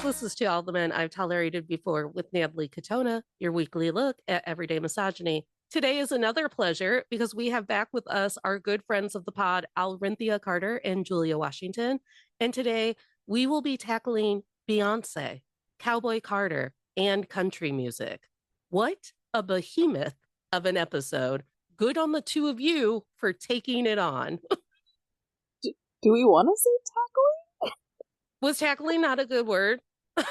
This is To All the Men I've Tolerated Before with Natalie Katona, your weekly look at everyday misogyny. Today is another pleasure because we have back with us our good friends of the pod, Alrinthea Carter and Julia Washington. And today we will be tackling Beyonce, Cowboy Carter, and country music. What a behemoth of an episode. Good on the two of you for taking it on. Do we want to say tackling? Was tackling not a good word? No.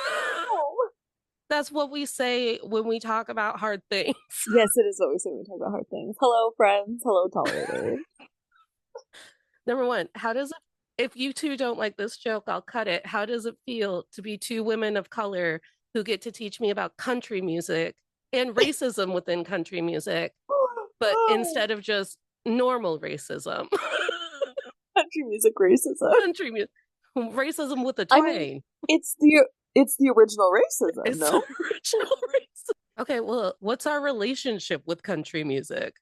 That's what we say when we talk about hard things. Yes, it is what we say when we talk about hard things. Hello, friends. Hello, tolerators. Number one, how does it, if you two don't like this joke, I'll cut it. How does it feel to be two women of color who get to teach me about country music and racism within country music, but instead of just normal racism? Country music racism. Country music. Racism with a twang. I mean, it's the original racism, it's no? the original racism. Okay, well, what's our relationship with country music?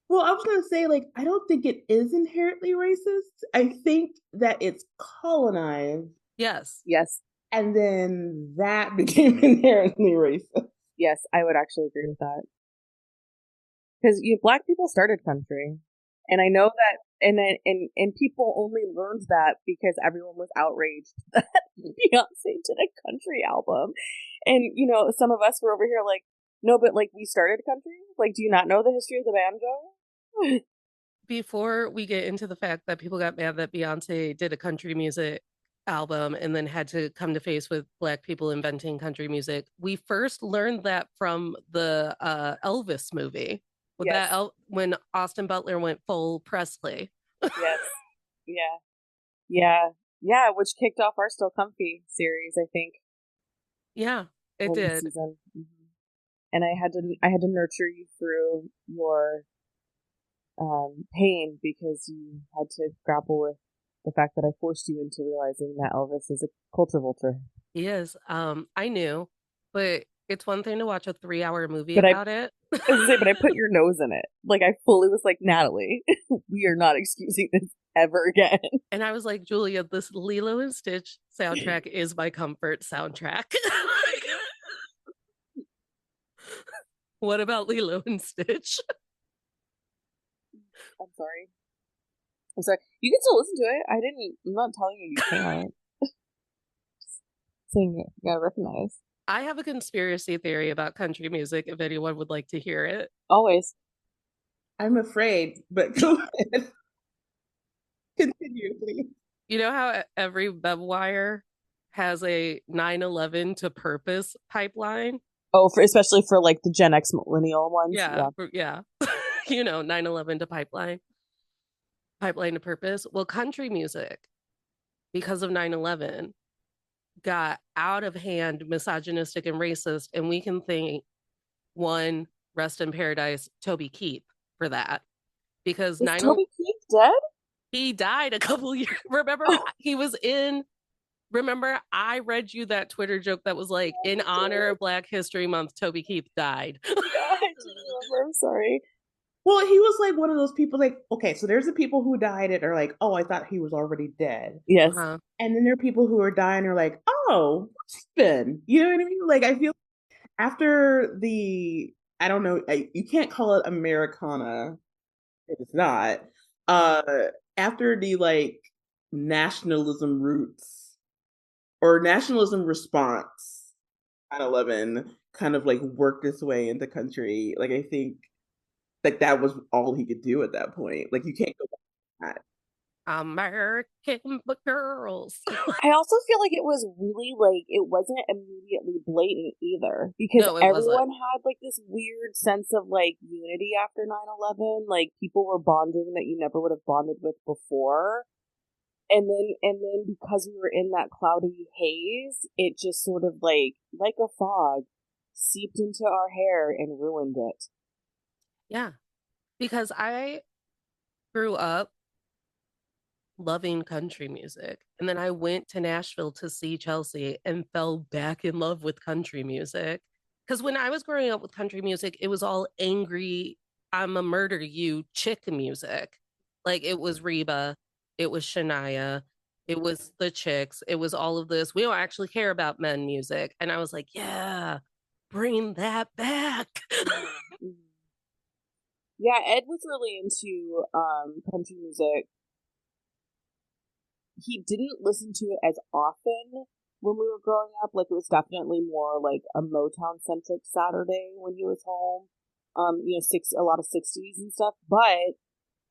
Well, I was going to say, like, I don't think it is inherently racist. I think that it's colonized. Yes. Yes. And then that became inherently racist. Yes, I would actually agree with that. Because Black people started country. And I know that, and people only learned that because everyone was outraged that Beyonce did a country album. And, some of us were over here like, no, but like we started country? Like, do you not know the history of the banjo? Before we get into the fact that people got mad that Beyonce did a country music album and then had to come to face with Black people inventing country music, we first learned that from the Elvis movie. With Yes. When Austin Butler went full Presley. Yes. Yeah, which kicked off our Still Comfy series, I think. Yeah, it did. Season. Mm-hmm. And I had to nurture you through your pain because you had to grapple with the fact that I forced you into realizing that Elvis is a culture vulture. He is. I knew, but it's one thing to watch a 3-hour movie about it. But I put your nose in it. Like, I fully was like, Natalie, we are not excusing this ever again. And I was like, Julia, this Lilo and Stitch soundtrack is my comfort soundtrack. What about Lilo and Stitch? I'm sorry. You can still listen to it. I'm not telling you can't. Saying it. You gotta recognize. I have a conspiracy theory about country music if anyone would like to hear it. Always. I'm afraid, but go ahead. Continue, please. You know how every wire has a 9/11 to purpose pipeline? Oh, especially for like the Gen X millennial ones. Yeah. 9/11 to pipeline to purpose. Well, country music, because of 9/11, got out of hand, misogynistic and racist, and we can thank one, rest in paradise, Toby Keith for that. Because is Toby Keith dead? He died a couple years. Remember, he was in. Remember, I read you that Twitter joke that was like, in honor of Black History Month, Toby Keith died. Yeah, I didn't remember. I'm sorry. Well, he was like one of those people like, okay, so there's the people who died and are like, oh, I thought he was already dead. Yes. And then there are people who are dying and are like, oh, what's he been? You know what I mean? Like, I feel after I don't know, you can't call it Americana. It's not. After the like nationalism roots or nationalism response 9/11 kind of like worked its way into country. Like, I think like that was all he could do at that point. Like, you can't go back to that. American girls. I also feel like it was really like it wasn't immediately blatant either because everyone had like this weird sense of like unity after 9/11. Like, people were bonding that you never would have bonded with before. And then because we were in that cloudy haze, it just sort of like a fog seeped into our hair and ruined it. Yeah, because I grew up loving country music. And then I went to Nashville to see Chelsea and fell back in love with country music. Because when I was growing up with country music, it was all angry, I'm a murder you chick music. Like, it was Reba, it was Shania, It was the chicks. It was all of this. We don't actually care about men music. And I was like, yeah, bring that back. Yeah, Ed was really into country music. He didn't listen to it as often when we were growing up. Like, it was definitely more like a Motown centric Saturday when he was home. A lot of 60s and stuff. But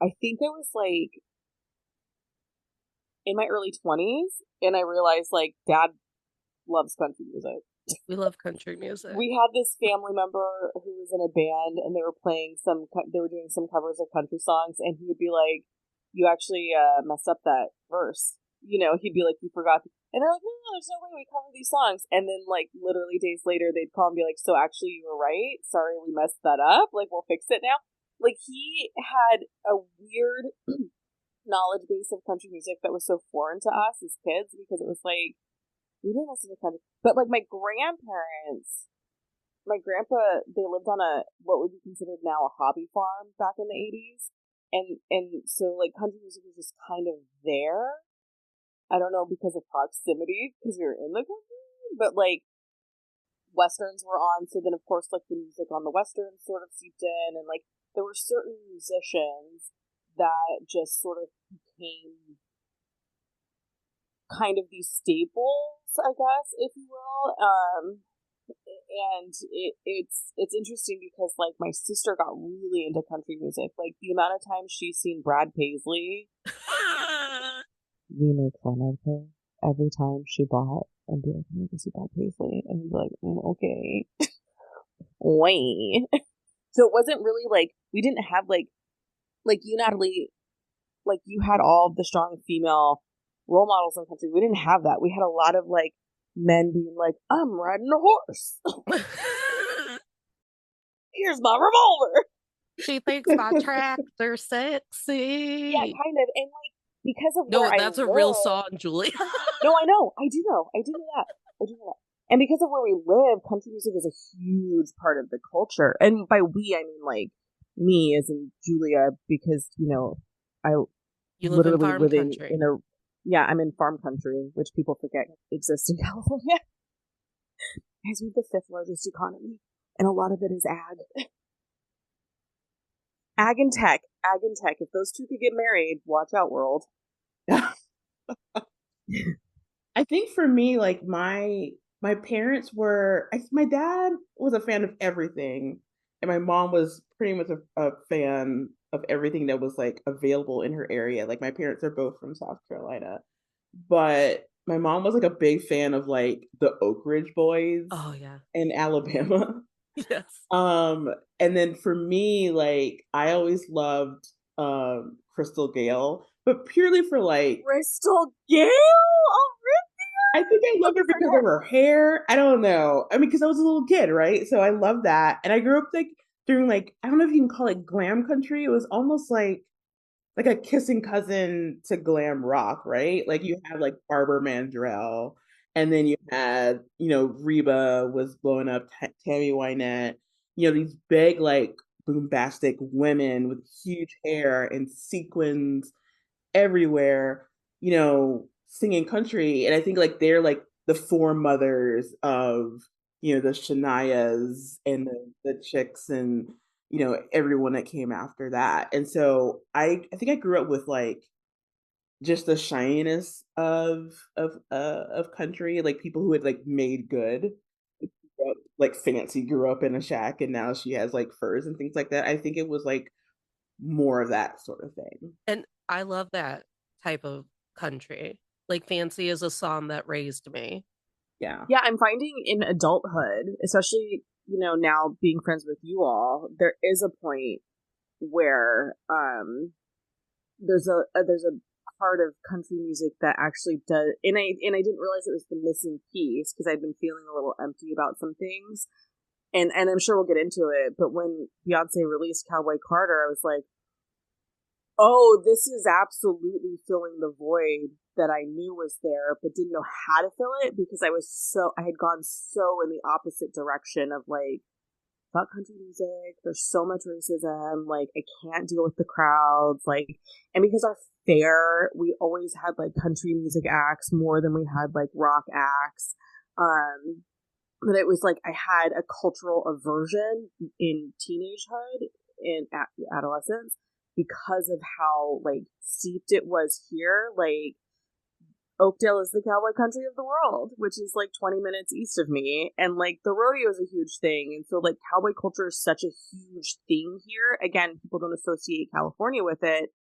I think I was like in my early 20s, and I realized like Dad loves country music. We love country music. We had this family member who was in a band, and they were doing some covers of country songs, and he would be like, "You actually messed up that verse." He'd be like, "You forgot," and they're like, "No, there's no way we cover these songs." And then, like, literally days later, they'd call and be like, "So actually, you were right. Sorry, we messed that up. Like, we'll fix it now." Like, he had a weird knowledge base of country music that was so foreign to us as kids, because it was like, we didn't listen to country. But like my grandparents, my grandpa, they lived on what would be considered now a hobby farm back in the 80s. And so like country music was just kind of there. I don't know, because of proximity, because we were in the country, but like westerns were on, so then of course like the music on the westerns sort of seeped in, and like there were certain musicians that just sort of became kind of these staples, I guess, if you will. And it's interesting because like my sister got really into country music. Like the amount of times she's seen Brad Paisley, we make fun of her every time she bought and be like, "I'm going to see Brad Paisley," and be like, "Okay, wait." So it wasn't really like we didn't have like you, Natalie, like you had all the strong female role models in the country. We didn't have that. We had a lot of like men being like, "I'm riding a horse. Here's my revolver." She thinks my tractor's sexy. Yeah, kind of. And like because of no, where that's I a live, real song, Julie. No, I know. I do know. I do know that. I do know that. And because of where we live, country music is a huge part of the culture. And by we, I mean like me, as in Julia, because I You live in literally farm living country. in a I'm in farm country, which people forget exists in California. Guys, we have the 5th largest economy, and a lot of it is ag. Ag and tech. Ag and tech. If those two could get married, watch out, world. I think for me, like my parents were. My dad was a fan of everything, and my mom was pretty much a fan of everything that was like available in her area. Like my parents are both from South Carolina, but my mom was like a big fan of like the Oak Ridge Boys. Oh yeah, in Alabama. yes. And then for me, like I always loved Crystal Gale, but purely for like Crystal Gale. Oh, I think I love her because of her hair. I don't know. I mean, because I was a little kid, right? So I love that. And I grew up like during like I don't know if you can call it glam country. It was almost like a kissing cousin to glam rock, right? Like you had like Barbara Mandrell, and then you had Reba was blowing up, Tammy Wynette. These big like bombastic women with huge hair and sequins everywhere, singing country. And I think like they're like the foremothers of, the Shanias and the chicks and, everyone that came after that. And so I think I grew up with like just the shininess of country, like people who had like made good. Like Fancy grew up in a shack and now she has like furs and things like that. I think it was like more of that sort of thing. And I love that type of country. Like Fancy is a song that raised me. Yeah. Yeah, I'm finding in adulthood, especially, now being friends with you all, there is a point where there's a part of country music that actually does, and I didn't realize it was the missing piece because I'd been feeling a little empty about some things. And I'm sure we'll get into it, but when Beyonce released Cowboy Carter, I was like, oh, this is absolutely filling the void that I knew was there, but didn't know how to fill it because I had gone so in the opposite direction of like fuck country music. There's so much racism. Like, I can't deal with the crowds. Like, and because our fair, we always had like country music acts more than we had like rock acts. But it was like I had a cultural aversion in teenagehood and adolescence because of how like steeped it was here. Like, Oakdale is the cowboy country of the world, which is like 20 minutes east of me. And like the rodeo is a huge thing. And so like cowboy culture is such a huge thing here. Again, people don't associate California with it,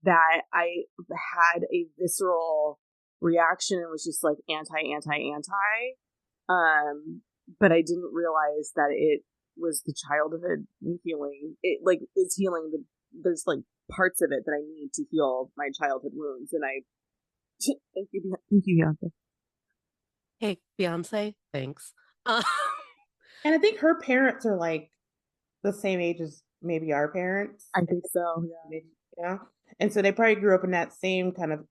that I had a visceral reaction and was just like anti. But I didn't realize that it was the childhood healing. It like is healing there's like parts of it that I need to heal my childhood wounds. And I thank you, Beyonce. Hey, Beyonce, thanks. And I think her parents are like the same age as maybe our parents. I think so. Yeah. And so they probably grew up in that same kind of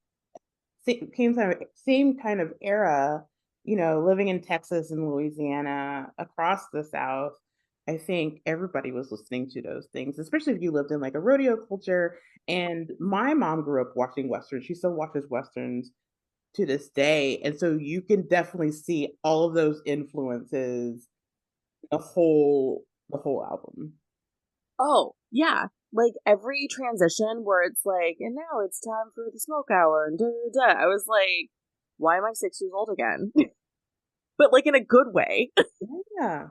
era, you know, living in Texas and Louisiana, across the South. I think everybody was listening to those things, especially if you lived in like a rodeo culture. And my mom grew up watching Westerns. She still watches Westerns to this day. And so you can definitely see all of those influences, the whole album. Oh, yeah. Like every transition where it's like, and now it's time for the smoke hour and da da da. I was like, why am I 6 years old again? But like in a good way. Yeah.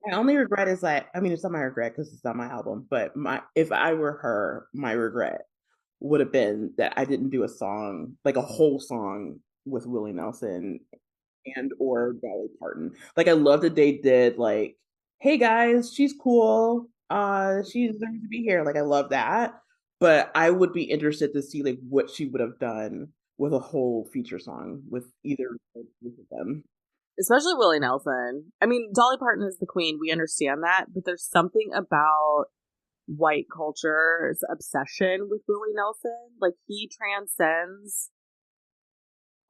My only regret is like, I mean, it's not my regret because it's not my album, but if I were her, my regret would have been that I didn't do a song, like a whole song with Willie Nelson and or Dolly Parton. Like I love that they did like, hey guys, she's cool. She deserves to be here. Like I love that. But I would be interested to see like what she would have done with a whole feature song with either of them. Especially Willie Nelson. I mean, Dolly Parton is the queen. We understand that. But there's something about white culture's obsession with Willie Nelson. Like, he transcends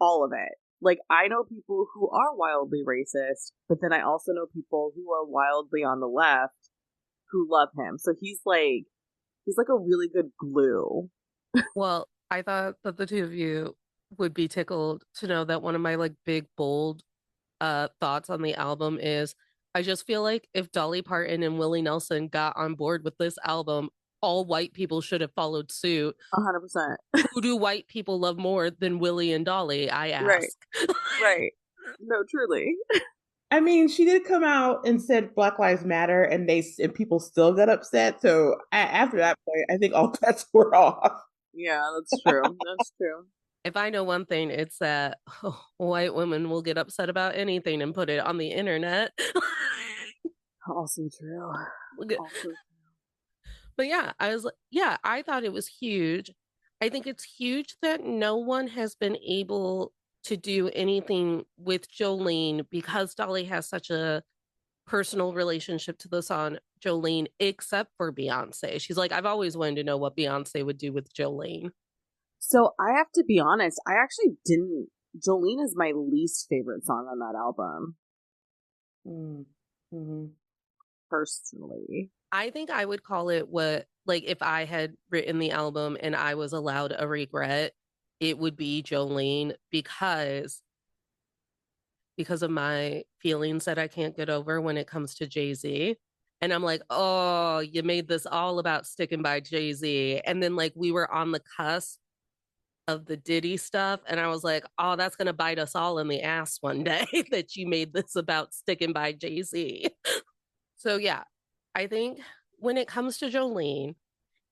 all of it. Like, I know people who are wildly racist, but then I also know people who are wildly on the left who love him. So he's like a really good glue. Well, I thought that the two of you would be tickled to know that one of my like big bold thoughts on the album is I just feel like if Dolly Parton and Willie Nelson got on board with this album, all white people should have followed suit. 100%. Who do white people love more than Willie and Dolly? I ask. Right. No, truly. I mean, she did come out and said Black Lives Matter, and people still got upset. So after that point, I think all bets were off. Yeah, that's true. That's true. If I know one thing, it's that white women will get upset about anything and put it on the internet. Also true. But yeah, I thought it was huge. I think it's huge that no one has been able to do anything with Jolene because Dolly has such a personal relationship to the song Jolene, except for Beyonce. She's like, I've always wanted to know what Beyonce would do with Jolene. So I have to be honest, I actually didn't. Jolene is my least favorite song on that album. Mm-hmm. Personally. I think I would call it what, like, if I had written the album and I was allowed a regret, it would be Jolene because of my feelings that I can't get over when it comes to Jay-Z. And I'm like, oh, you made this all about sticking by Jay-Z. And then like we were on the cusp of the Diddy stuff. And I was like, oh, that's going to bite us all in the ass one day that you made this about sticking by Jay-Z. So yeah, I think when it comes to Jolene,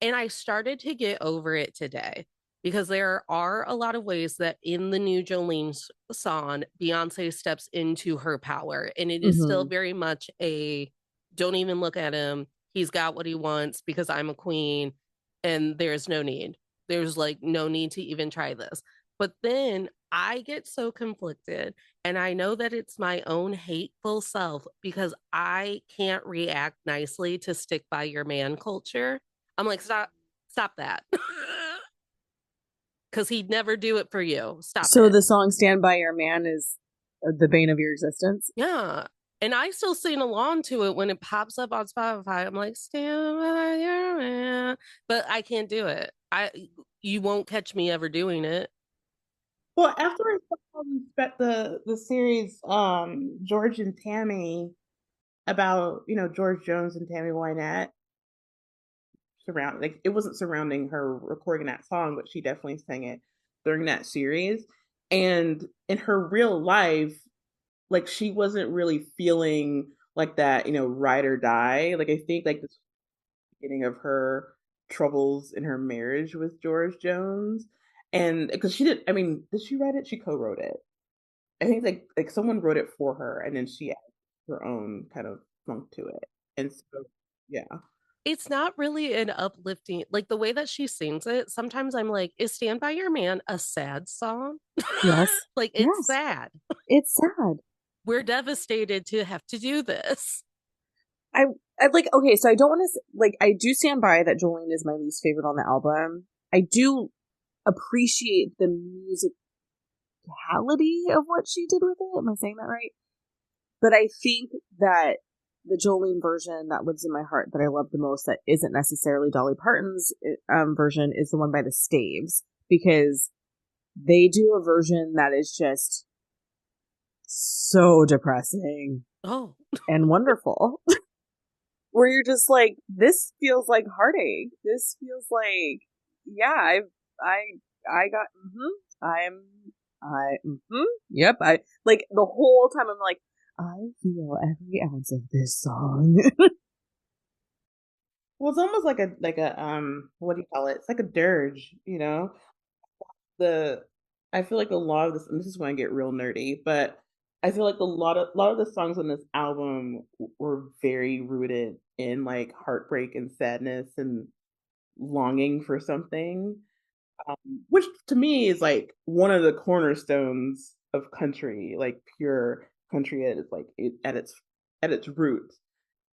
and I started to get over it today because there are a lot of ways that in the new Jolene song, Beyonce steps into her power. And it is still very much a don't even look at him. He's got what he wants because I'm a queen and there's no need. There's like no need to even try this. But then I get so conflicted and I know that it's my own hateful self because I can't react nicely to stick by your man culture. I'm like, stop that. Because he'd never do it for you. Stop so it. The song Stand By Your Man is the bane of your existence? Yeah. And I still sing along to it when it pops up on Spotify. I'm like, stand by your man. But I can't do it. You won't catch me ever doing it. Well, after I saw the series George and Tammy about, George Jones and Tammy Wynette it wasn't surrounding her recording that song, but she definitely sang it during that series. And in her real life, like she wasn't really feeling like that, ride or die. Like I think like the beginning of her troubles in her marriage with George Jones. And because she did, I mean, did she write it? She co-wrote it. I think like someone wrote it for her and then she added her own kind of funk to it. And so yeah. It's not really an uplifting, like the way that she sings it. Sometimes I'm like, is Stand By Your Man a sad song? Yes. Like, it's yes. sad. It's sad. We're devastated to have to do this. I like, okay, so I don't want to, like, I do stand by that Jolene is my least favorite on the album. I do appreciate the musicality of what she did with it. Am I saying that right? But I think that the Jolene version that lives in my heart that I love the most, that isn't necessarily Dolly Parton's version, is the one by the Staves, because they do a version that is just so depressing and wonderful. Where you're just like, this feels like heartache. This feels like, yeah, I got, yep. I like the whole time I'm like, I feel every ounce of this song. Well, it's almost like what do you call it? It's like a dirge, The I feel like a lot of this, and this is when I get real nerdy, but I feel like a lot of the songs on this album were very rooted in like heartbreak and sadness and longing for something, which to me is like one of the cornerstones of country, like pure country at its at its roots.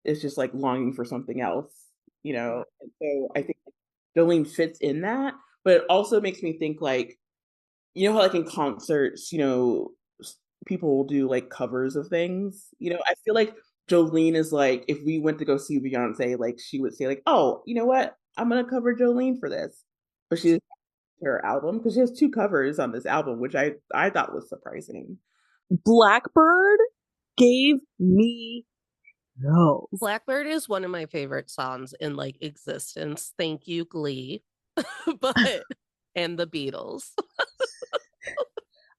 It's just like longing for something else, And so I think Jolene fits in that, but it also makes me think like, how like in concerts, people will do like covers of things. I feel like Jolene is like, if we went to go see Beyonce, like she would say like, oh, you know what? I'm gonna cover Jolene for this. But she didn't her album because she has two covers on this album, which I thought was surprising. Blackbird gave me those. Blackbird is one of my favorite songs in like existence. Thank you, Glee. But and the Beatles.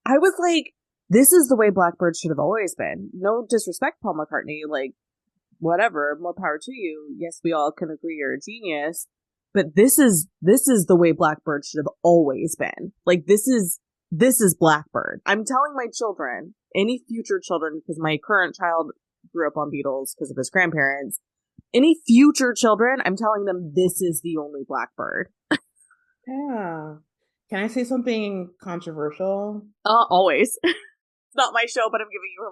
I was like, this is the way Blackbird should have always been. No disrespect, Paul McCartney, like, whatever, more power to you. Yes, we all can agree you're a genius, but this is the way Blackbird should have always been. Like, this is Blackbird. I'm telling my children, any future children, because my current child grew up on Beatles because of his grandparents, any future children, I'm telling them this is the only Blackbird. Yeah. Can I say something controversial? Always. It's not my show, but I'm giving you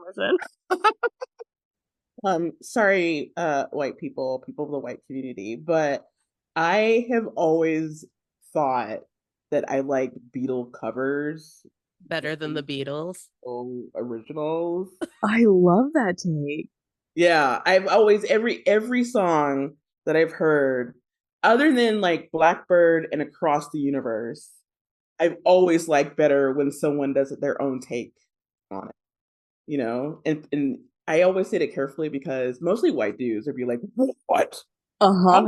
permission. Sorry, white people of the white community, but I have always thought that I like Beatle covers better than the Beatles originals. I love that take. Yeah, I've always every song that I've heard, other than like Blackbird and Across the Universe, I've always liked better when someone does their own take on it, and I always say it carefully because mostly white dudes would be like, what?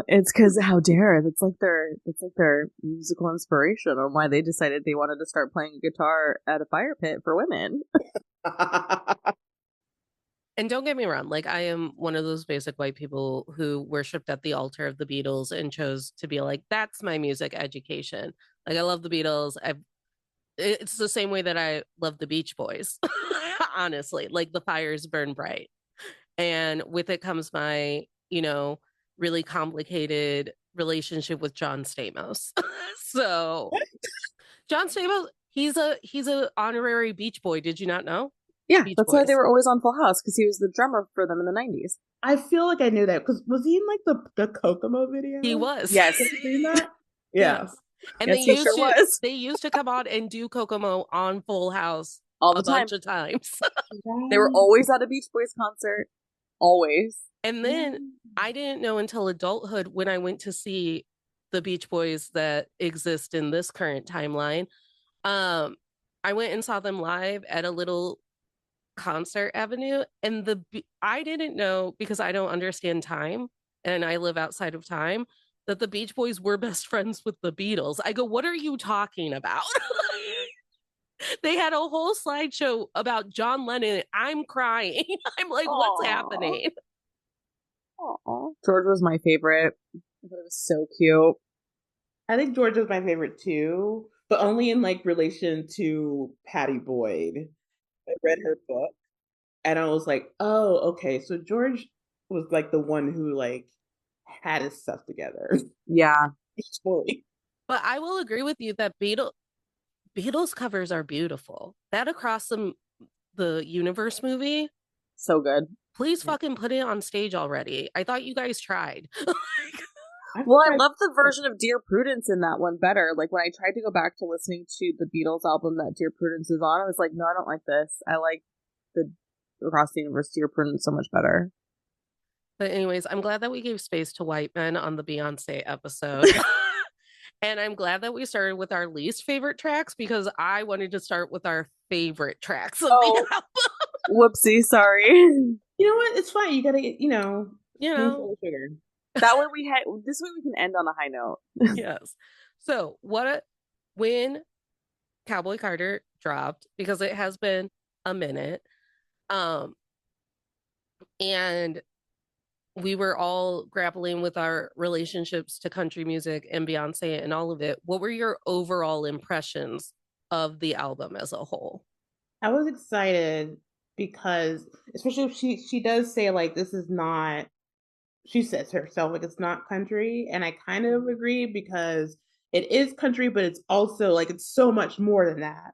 It's because how dare it's like their musical inspiration on why they decided they wanted to start playing guitar at a fire pit for women. And don't get me wrong, like I am one of those basic white people who worshipped at the altar of the Beatles and chose to be like, that's my music education. Like I love the Beatles. It's the same way that I love the Beach Boys. Honestly, like the fires burn bright. And with it comes my, really complicated relationship with John Stamos. So John Stamos, he's a honorary Beach Boy. Did you not know? Yeah, Beach that's Boys. why they were always on Full House, because he was the drummer for them in the 90s. I feel like I knew that because was he in like the Kokomo video? He was. Yes. Have you seen that? Yeah. Yes. And yes, he sure was. They used to come on and do Kokomo on Full House All the a time. bunch of times. They were always at a Beach Boys concert. Always. And then I didn't know until adulthood when I went to see the Beach Boys that exist in this current timeline. I went and saw them live at a little concert avenue, and I didn't know, because I don't understand time and I live outside of time, that the Beach Boys were best friends with the Beatles. I go, what are you talking about? They had a whole slideshow about John Lennon. I'm crying. I'm like, Aww. what's happening? Aww. George was my favorite. I thought it was so cute. I think George was my favorite too, but only in like relation to Patty Boyd. I read her book and I was like, oh, okay. So George was like the one who like had his stuff together. Yeah. But I will agree with you that Beatles covers are beautiful. That Across the Universe movie, so good. Please fucking put it on stage already. I thought you guys tried. Well, I love the version of Dear Prudence in that one better. Like, when I tried to go back to listening to the Beatles album that Dear Prudence is on, I was like, no, I don't like this. I like the Across the Universe Dear Prudence so much better. But anyways, I'm glad that we gave space to white men on the Beyonce episode. And I'm glad that we started with our least favorite tracks, because I wanted to start with our favorite tracks of the album. Whoopsie, sorry. You know what? It's fine. You gotta, sugar. That way this way we can end on a high note. Yes. So when Cowboy Carter dropped, because it has been a minute, and we were all grappling with our relationships to country music and Beyonce and all of it. What were your overall impressions of the album as a whole? I was excited because, especially if she does say like, this is not, she says herself, like, it's not country. And I kind of agree, because it is country, but it's also like, it's so much more than that.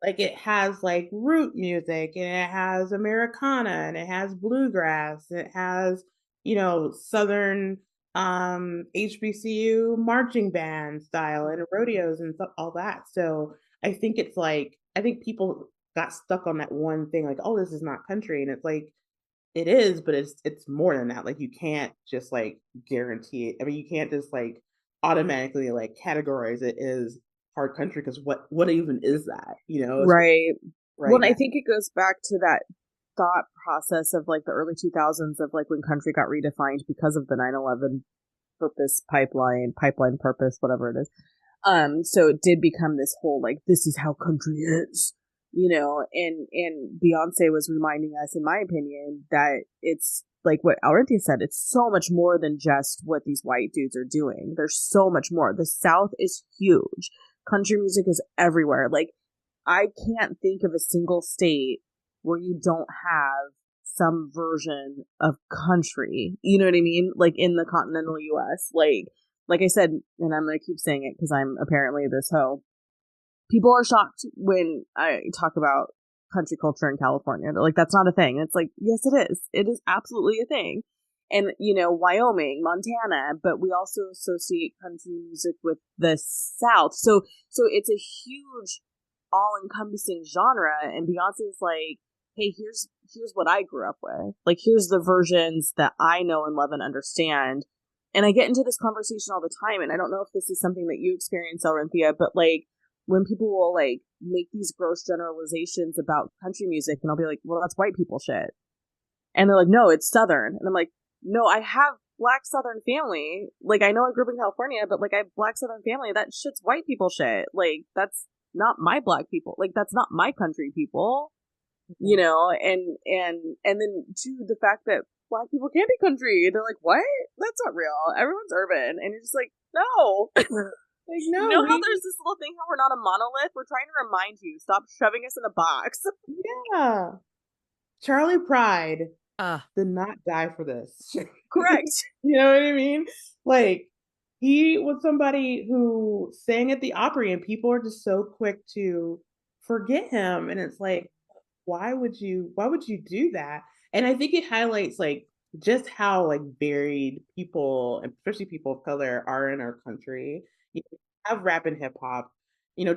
Like, it has like root music, and it has Americana, and it has bluegrass, and it has, Southern HBCU marching band style and rodeos and stuff, all that. So I think it's like, I think people got stuck on that one thing, like, oh, this is not country. And it's like, it is, but it's more than that. Like, you can't just like guarantee it. I mean, you can't just like automatically like categorize it as hard country, because what even is that? Right. Well, I think it goes back to that thought process of like the early 2000s of like when country got redefined because of the 9/11 purpose, pipeline purpose, whatever it is. So it did become this whole like, this is how country is. And Beyonce was reminding us, in my opinion, that it's like what Alrinthea said, it's so much more than just what these white dudes are doing. There's so much more. The South is huge. Country music is everywhere. Like, I can't think of a single state where you don't have some version of country. You know what I mean? Like, in the continental US. Like I said, and I'm going to keep saying it because I'm apparently this hoe. People are shocked when I talk about country culture in California. They're like, that's not a thing. And it's like, yes, it is. It is absolutely a thing. And, Wyoming, Montana, but we also associate country music with the South. So it's a huge, all-encompassing genre. And Beyonce's like, hey, here's what I grew up with. Like, here's the versions that I know and love and understand. And I get into this conversation all the time. And I don't know if this is something that you experience, Alrinthea, but like, when people will like make these gross generalizations about country music, and I'll be like, well, that's white people shit. And they're like, no, it's Southern. And I'm like, no, I have Black Southern family. Like, I know I grew up in California, but like, I have Black Southern family. That shit's white people shit. Like, that's not my Black people. Like, that's not my country people. And then to the fact that Black people can't be country. They're like, what? That's not real. Everyone's urban. And you're just like, no. Like, no, how there's this little thing how we're not a monolith? We're trying to remind you. Stop shoving us in a box. Yeah. Charlie Pride did not die for this. Correct. You know what I mean? Like, he was somebody who sang at the Opry, and people are just so quick to forget him. And it's like, why would you do that? And I think it highlights like just how like varied people, especially people of color, are in our country. You have rap and hip hop,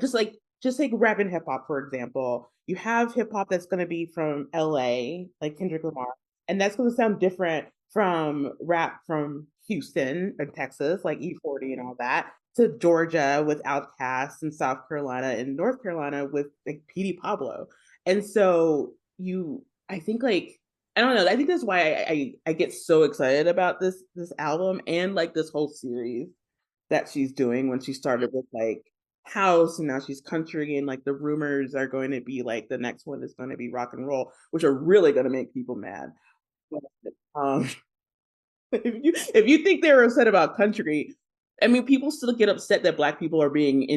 just like just take rap and hip hop, for example. You have hip hop that's going to be from LA, like Kendrick Lamar, and that's going to sound different from rap from Houston and Texas, like E40 and all that, to Georgia with Outkast and South Carolina and North Carolina with like Petey Pablo. And so I think like, I don't know. I think that's why I get so excited about this album and like this whole series that she's doing when she started with like house and now she's country and like the rumors are going to be like the next one is going to be rock and roll, which are really going to make people mad. Um, if you think they were upset about country, I mean, people still get upset that Black people are being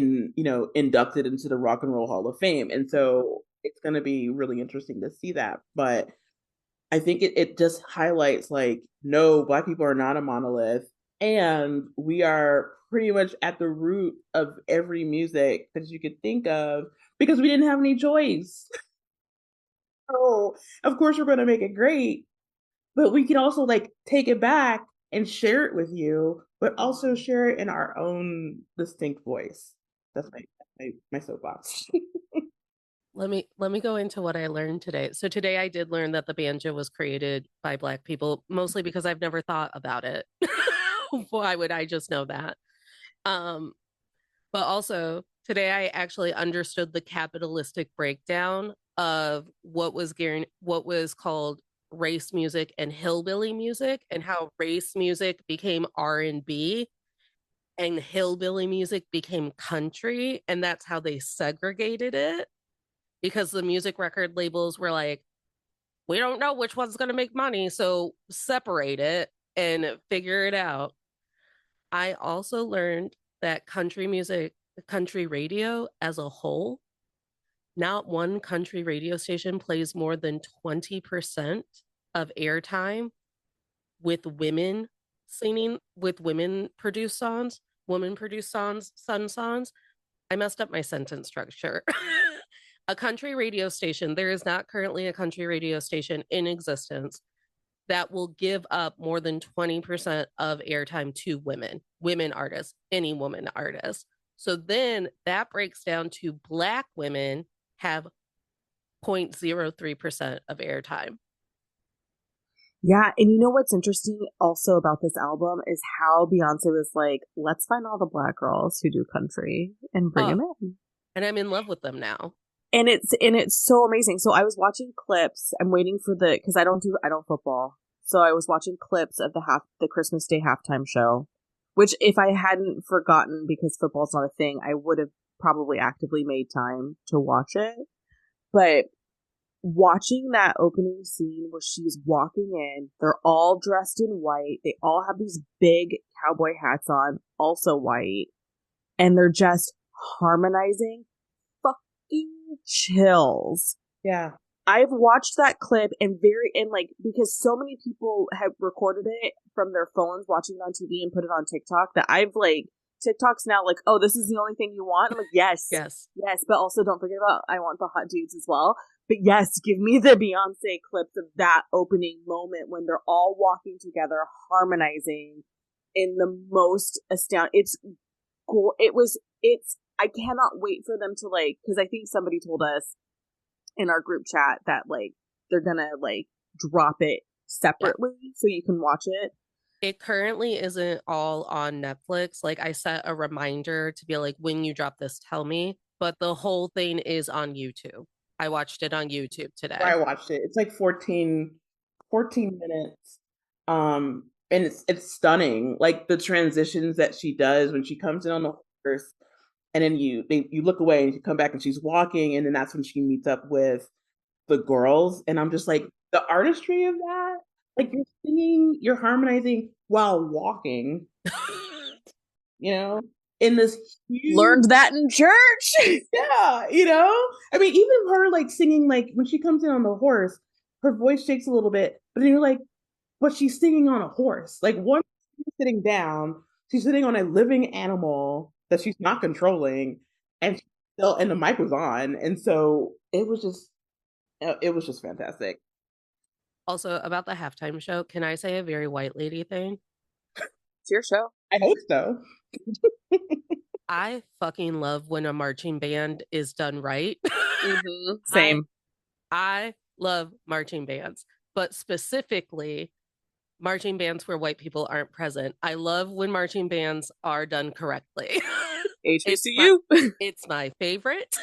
inducted into the Rock and Roll Hall of Fame, and so it's going to be really interesting to see that. But I think it just highlights like, no, Black people are not a monolith, and we are pretty much at the root of every music that you could think of because we didn't have any choice. So of course we're going to make it great, but we can also like take it back and share it with you, but also share it in our own distinct voice. That's my soapbox. Let me go into what I learned today. So today I did learn that the banjo was created by Black people, mostly because I've never thought about it. Why would I just know that? But also today I actually understood the capitalistic breakdown of what was called race music and hillbilly music, and how race music became R&B and hillbilly music became country, and that's how they segregated it, because the music record labels were like, we don't know which one's going to make money, so separate it and figure it out. I also learned that country music, country radio as a whole, not one country radio station plays more than 20% of airtime with women singing, with women produced songs, women produced songs, sun songs. I messed up my sentence structure. A country radio station, there is not currently a country radio station in existence that will give up more than 20% of airtime to women artists, any woman artist. So then that breaks down to Black women have 0.03% of airtime. Yeah, and you know what's interesting also about this album is how Beyonce was like, let's find all the Black girls who do country and bring them in. And I'm in love with them now. And it's so amazing. So I was watching clips. I'm waiting for because I don't football. So I was watching clips of the Christmas Day halftime show, which if I hadn't forgotten because football's not a thing, I would have probably actively made time to watch it. But watching that opening scene where she's walking in, they're all dressed in white. They all have these big cowboy hats on, also white, and they're just harmonizing. Chills. Yeah. I've watched that clip and because so many people have recorded it from their phones watching it on TV and put it on TikTok that I've like, TikTok's now like, oh, this is the only thing you want? I'm like, yes. Yes. But also don't forget about, I want the hot dudes as well. But yes, give me the Beyonce clips of that opening moment when they're all walking together, harmonizing in the most astounding. I cannot wait for them to like, because I think somebody told us in our group chat that like they're gonna like drop it separately so you can watch it. It currently isn't all on Netflix. Like I set a reminder to be like, when you drop this, tell me. But the whole thing is on YouTube. I watched it on YouTube today. I watched it. It's like 14 minutes. And it's stunning. Like the transitions that she does when she comes in on the horse. And then you look away and you come back and she's walking, and then that's when she meets up with the girls. And I'm just like, the artistry of that, like you're singing, you're harmonizing while walking, in this huge... Learned that in church. Yeah, I mean, even her like singing, like when she comes in on the horse, her voice shakes a little bit, but then you're like, but she's singing on a horse. Like one sitting down, she's sitting on a living animal that she's not controlling, and the mic was on, and so it was just fantastic. Also, about the halftime show, can I say a very white lady thing? It's your show. I hope so. I fucking love when a marching band is done right. Mm-hmm. Same. I love marching bands, but specifically marching bands where white people aren't present. I love when marching bands are done correctly. HBCU. It's my favorite.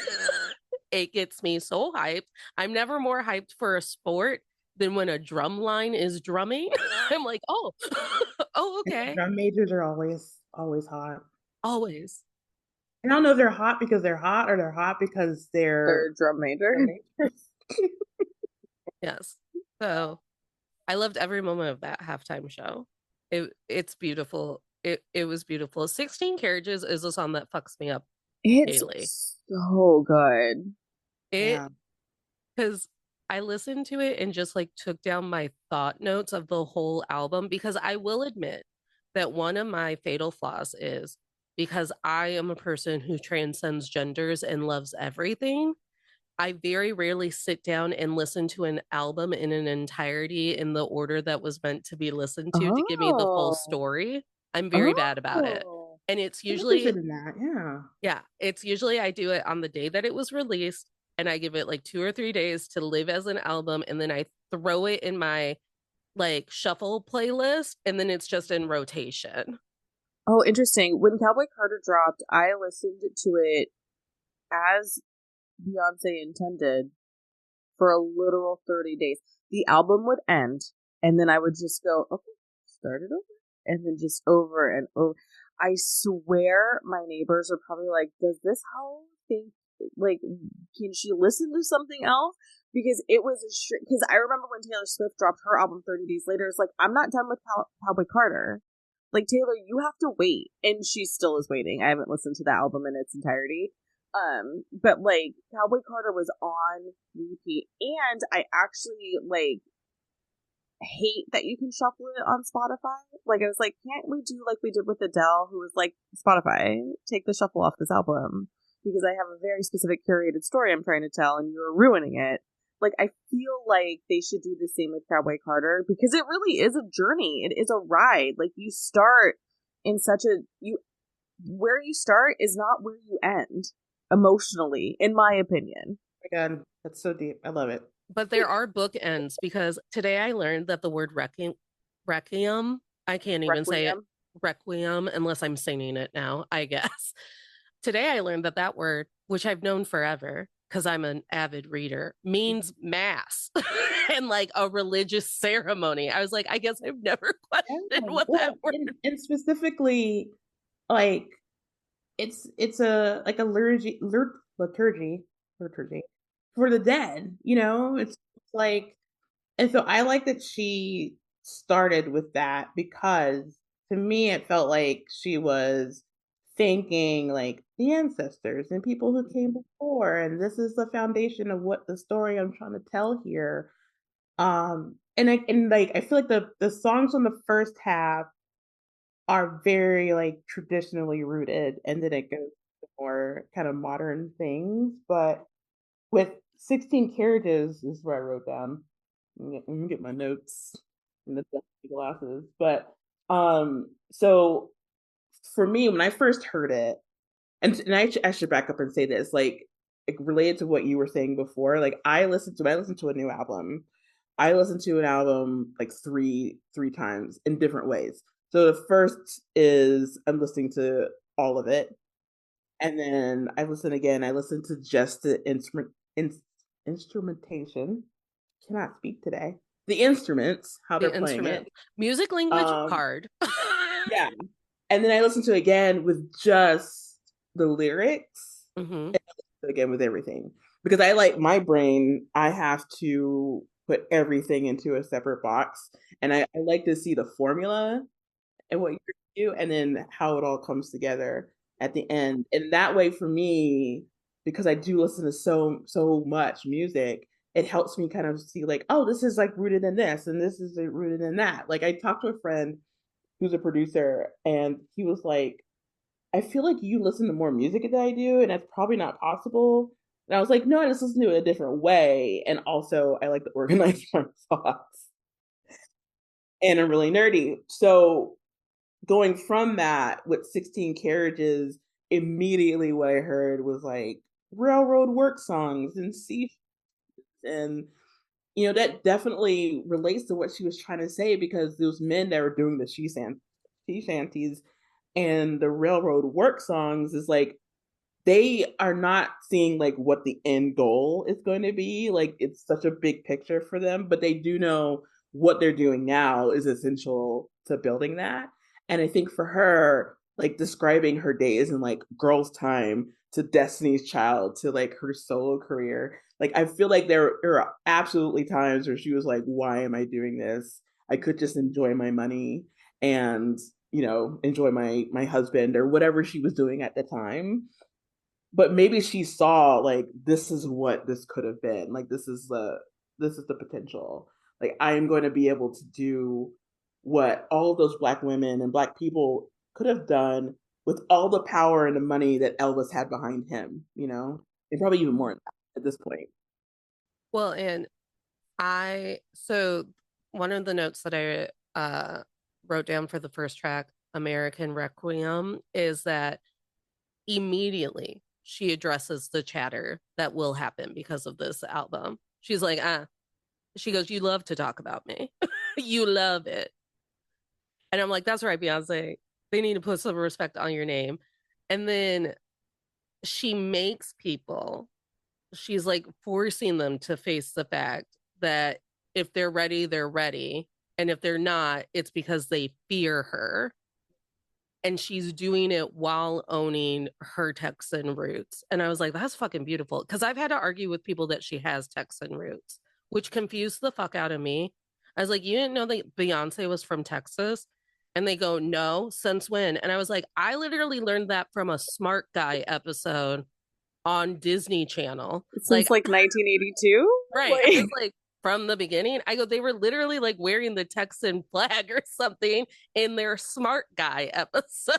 It gets me so hyped. I'm never more hyped for a sport than when a drum line is drumming. I'm like, oh, oh, okay. Drum majors are always hot. Always. I don't know if they're hot because they're hot or they're hot because they're drum major. Yes. So I loved every moment of that halftime show. It's beautiful. It was beautiful. 16 Carriages is a song that fucks me up it's daily. So good. Because I listened to it and just like took down my thought notes of the whole album, because I will admit that one of my fatal flaws is, because I am a person who transcends genders and loves everything, I very rarely sit down and listen to an album in an entirety in the order that was meant to be listened to give me the full story. I'm very bad about it. And it's usually in that, yeah, it's usually I do it on the day that it was released, and I give it like 2 or 3 days to live as an album, and then I throw it in my like shuffle playlist, and then it's just in rotation. Oh, interesting. When Cowboy Carter dropped, I listened to it as Beyonce intended for a literal 30 days. The album would end, and then I would just go, okay, start it over. And then just over and over. I swear my neighbors are probably like, does this hoe think, like, can she listen to something else? Because it was because I remember when Taylor Swift dropped her album 30 days later, it's like, I'm not done with Cowboy Carter. Like, Taylor, you have to wait. And she still is waiting. I haven't listened to the album in its entirety. But like Cowboy Carter was on repeat, and I actually like hate that you can shuffle it on Spotify. Like, I was like, can't we do like we did with Adele, who was like, Spotify, take the shuffle off this album, because I have a very specific curated story I'm trying to tell, and you're ruining it. Like, I feel like they should do the same with Cowboy Carter, because it really is a journey. It is a ride. Like, you start in such a where you start is not where you end emotionally, in my opinion. Oh my God, that's so deep. I love it. But there are bookends, because today I learned that the word requiem, I can't even say it, requiem, unless I'm singing it now, I guess. Today I learned that word, which I've known forever, because I'm an avid reader, means mass and like a religious ceremony. I was like, I guess I've never questioned what that word. And specifically, like, it's a like a liturgy for the dead, you know? It's like, and so I like that she started with that, because to me it felt like she was thanking like the ancestors and people who came before, and this is the foundation of what the story I'm trying to tell here. And like I feel like the songs on the first half are very like traditionally rooted, and then it goes to more kind of modern things. But with 16 Carriages is where I wrote down. Let me get my notes in the glasses. But so for me, when I first heard it, and I should back up and say this, like related to what you were saying before, like I listened to a new album. I listened to an album like three times in different ways. So the first is I'm listening to all of it, and then I listen again. I listen to just the instrumentation. Cannot speak today. The instruments, how they're playing it. Music language hard. Yeah. And then I listen to it again with just the lyrics, and again with everything, because I like my brain. I have to put everything into a separate box, and I like to see the formula and what you do, and then how it all comes together at the end. And that way, for me, because I do listen to so much music, it helps me kind of see like, oh, this is like rooted in this, and this is rooted in that. Like I talked to a friend who's a producer, and he was like, I feel like you listen to more music than I do, and that's probably not possible. And I was like, no, I just listen to it a different way. And also I like to organize my thoughts. And I'm really nerdy. So going from that with 16 Carriages, immediately what I heard was like railroad work songs and sea, and that definitely relates to what she was trying to say, because those men that were doing the she shanties and the railroad work songs is like they are not seeing like what the end goal is going to be. Like it's such a big picture for them, but they do know what they're doing now is essential to building that. And I think for her, like describing her days in like Girls Time to Destiny's Child to like her solo career, like I feel like there are absolutely times where she was like, why am I doing this? I could just enjoy my money and enjoy my husband or whatever she was doing at the time, but maybe she saw like this is what this could have been, like this is the potential, like I am going to be able to do what all of those black women and black people could have done with all the power and the money that Elvis had behind him, and probably even more than that at this point. Well, and so one of the notes that I wrote down for the first track, American Requiem, is that immediately she addresses the chatter that will happen because of this album. She's like, she goes, you love to talk about me. You love it. And I'm like, that's right, Beyonce. They need to put some respect on your name. And then she makes people, she's like forcing them to face the fact that if they're ready, they're ready. And if they're not, it's because they fear her. And she's doing it while owning her Texan roots. And I was like, that's fucking beautiful. Because I've had to argue with people that she has Texan roots, which confused the fuck out of me. I was like, you didn't know that Beyonce was from Texas? And they go, no, since when? And I was like, I literally learned that from a Smart Guy episode on Disney Channel. Since like 1982? Right. I was like, from the beginning, I go, they were literally like wearing the Texan flag or something in their Smart Guy episode.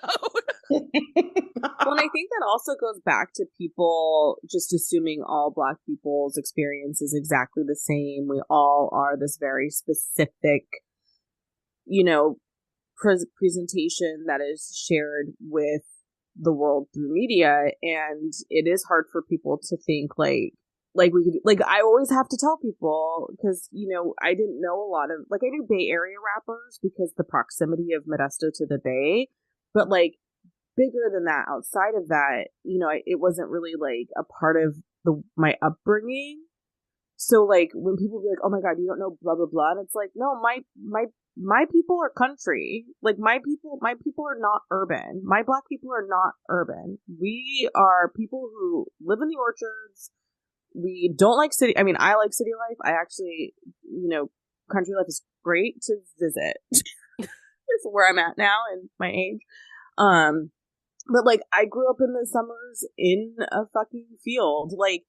Well, and I think that also goes back to people just assuming all Black people's experience is exactly the same. We all are this very specific, presentation that is shared with the world through media, and it is hard for people to think like we could, like I always have to tell people, because I didn't know a lot of, like, I knew Bay Area rappers because the proximity of Modesto to the Bay, but like bigger than that, outside of that, it wasn't really like a part of my upbringing. So like when people be like, oh my god, you don't know blah blah blah, and it's like, no, my people are country. Like my people are not urban. My Black people are not urban. We are people who live in the orchards. We don't like city. I mean, I like city life. I actually, country life is great to visit. It's where I'm at now in my age. But like I grew up in the summers in a fucking field. Like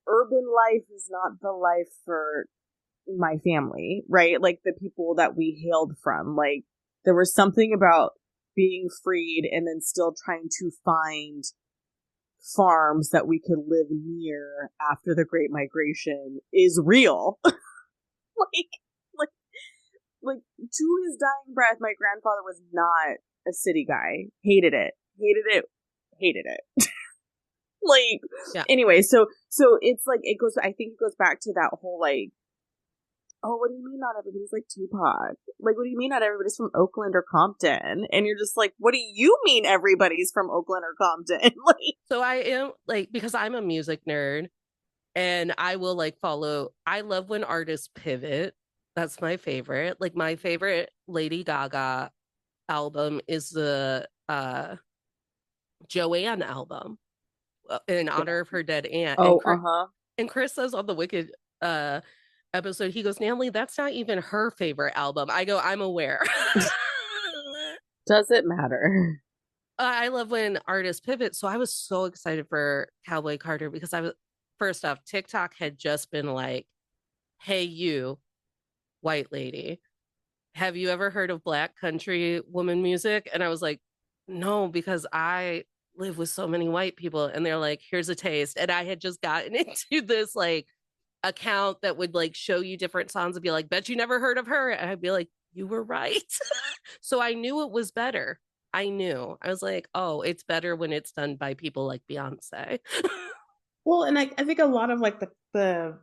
urban life is not the life for my family, right? Like the people that we hailed from. Like there was something about being freed and then still trying to find farms that we could live near after the Great Migration is real. like to his dying breath, my grandfather was not a city guy. Hated it. Like, yeah. Anyway, so it's like I think it goes back to that whole like, oh, what do you mean not everybody's like Tupac? Like, what do you mean not everybody's from Oakland or Compton? And you're just like, what do you mean everybody's from Oakland or Compton? Like, so I am like, because I'm a music nerd and I will like follow. I love when artists pivot. That's my favorite. Like my favorite Lady Gaga album is the Joanne album in honor of her dead aunt. Oh, and Chris says on the Wicked episode, he goes, Natalie, that's not even her favorite album. I go, I'm aware. Does it matter? I love when artists pivot. So I was so excited for Cowboy Carter because first off, TikTok had just been like, hey, you, white lady, have you ever heard of Black country woman music? And I was like, no, because I live with so many white people. And they're like, here's a taste. And I had just gotten into this like account that would like show you different songs and be like, bet you never heard of her. And I'd be like, you were right. So I knew it was better. I knew. I was like, oh, it's better when it's done by people like Beyonce. Well, and I think a lot of like the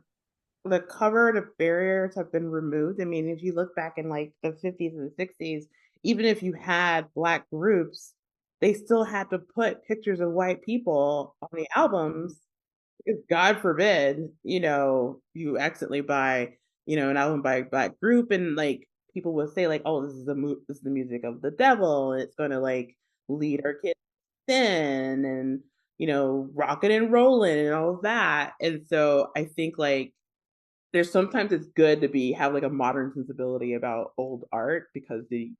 covered barriers have been removed. I mean, if you look back in like the 50s and the 60s, even if you had black groups, they still had to put pictures of white people on the albums because God forbid, you accidentally buy, an album by a black group and like people would say like, oh, this is the music of the devil and it's going to like lead our kids in and rocking and rolling and all of that. And so I think like there's sometimes it's good to have like a modern sensibility about old art because they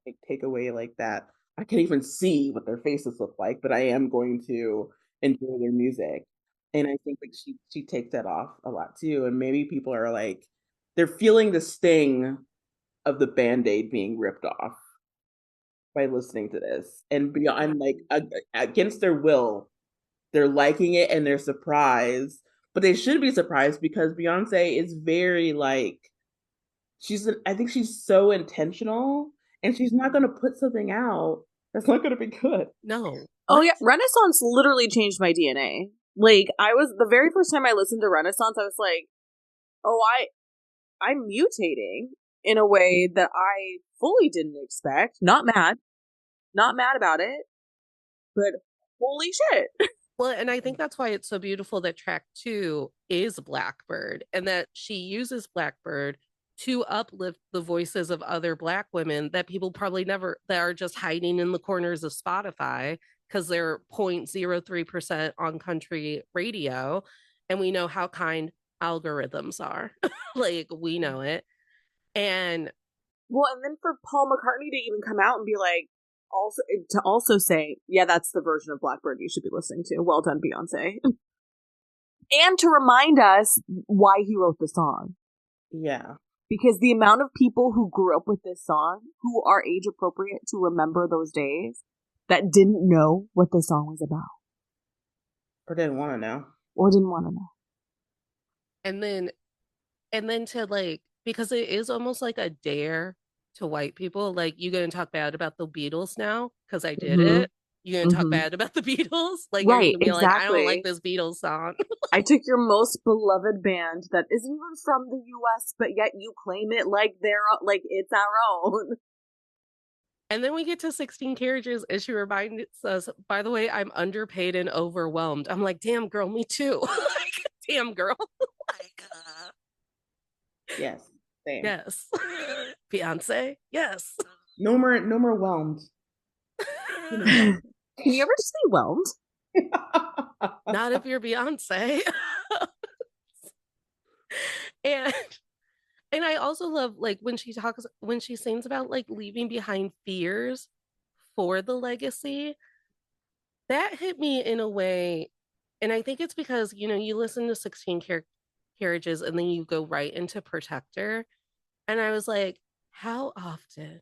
like take away like that. I can't even see what their faces look like, but I am going to enjoy their music. And I think like she takes that off a lot too. And maybe people are like they're feeling the sting of the band-aid being ripped off by listening to this. And beyond like against their will, they're liking it and they're surprised. But they should be surprised because Beyonce is very like I think she's so intentional and she's not going to put something out that's not going to be good. No. Oh yeah, Renaissance literally changed my DNA. Like the very first time I listened to Renaissance, I was like, "Oh, I'm mutating in a way that I fully didn't expect." Not mad about it, but holy shit. Well, and I think that's why it's so beautiful that track 2 is Blackbird and that she uses Blackbird to uplift the voices of other Black women that people probably never, that are just hiding in the corners of Spotify because they're 0.03% on country radio. And we know how kind algorithms are. Like, we know it. And then for Paul McCartney to even come out and be like, also say, yeah, that's the version of Blackbird you should be listening to. Well done, Beyonce. And to remind us why he wrote the song. Yeah. Because the amount of people who grew up with this song, who are age appropriate to remember those days, that didn't know what the song was about. Or didn't want to know. And then to like, because it is almost like a dare to white people, like, you gonna talk bad about the Beatles now because I did it. You gonna talk bad about the Beatles? Like, right, you're gonna be like, I don't like this Beatles song. I took your most beloved band that isn't even from the US, but yet you claim it like it's our own. And then we get to 16 Carriages and she reminds us, by the way, I'm underpaid and overwhelmed. I'm like, damn girl, me too. Like, damn girl. Like, yes. Same. Yes. Beyonce, yes. No more whelmed. Can you ever just be whelmed? Not if you're Beyonce. and I also love like when she sings about like leaving behind fears for the legacy. That hit me in a way, and I think it's because you listen to 16 Carriages and then you go right into Protector. And I was like, how often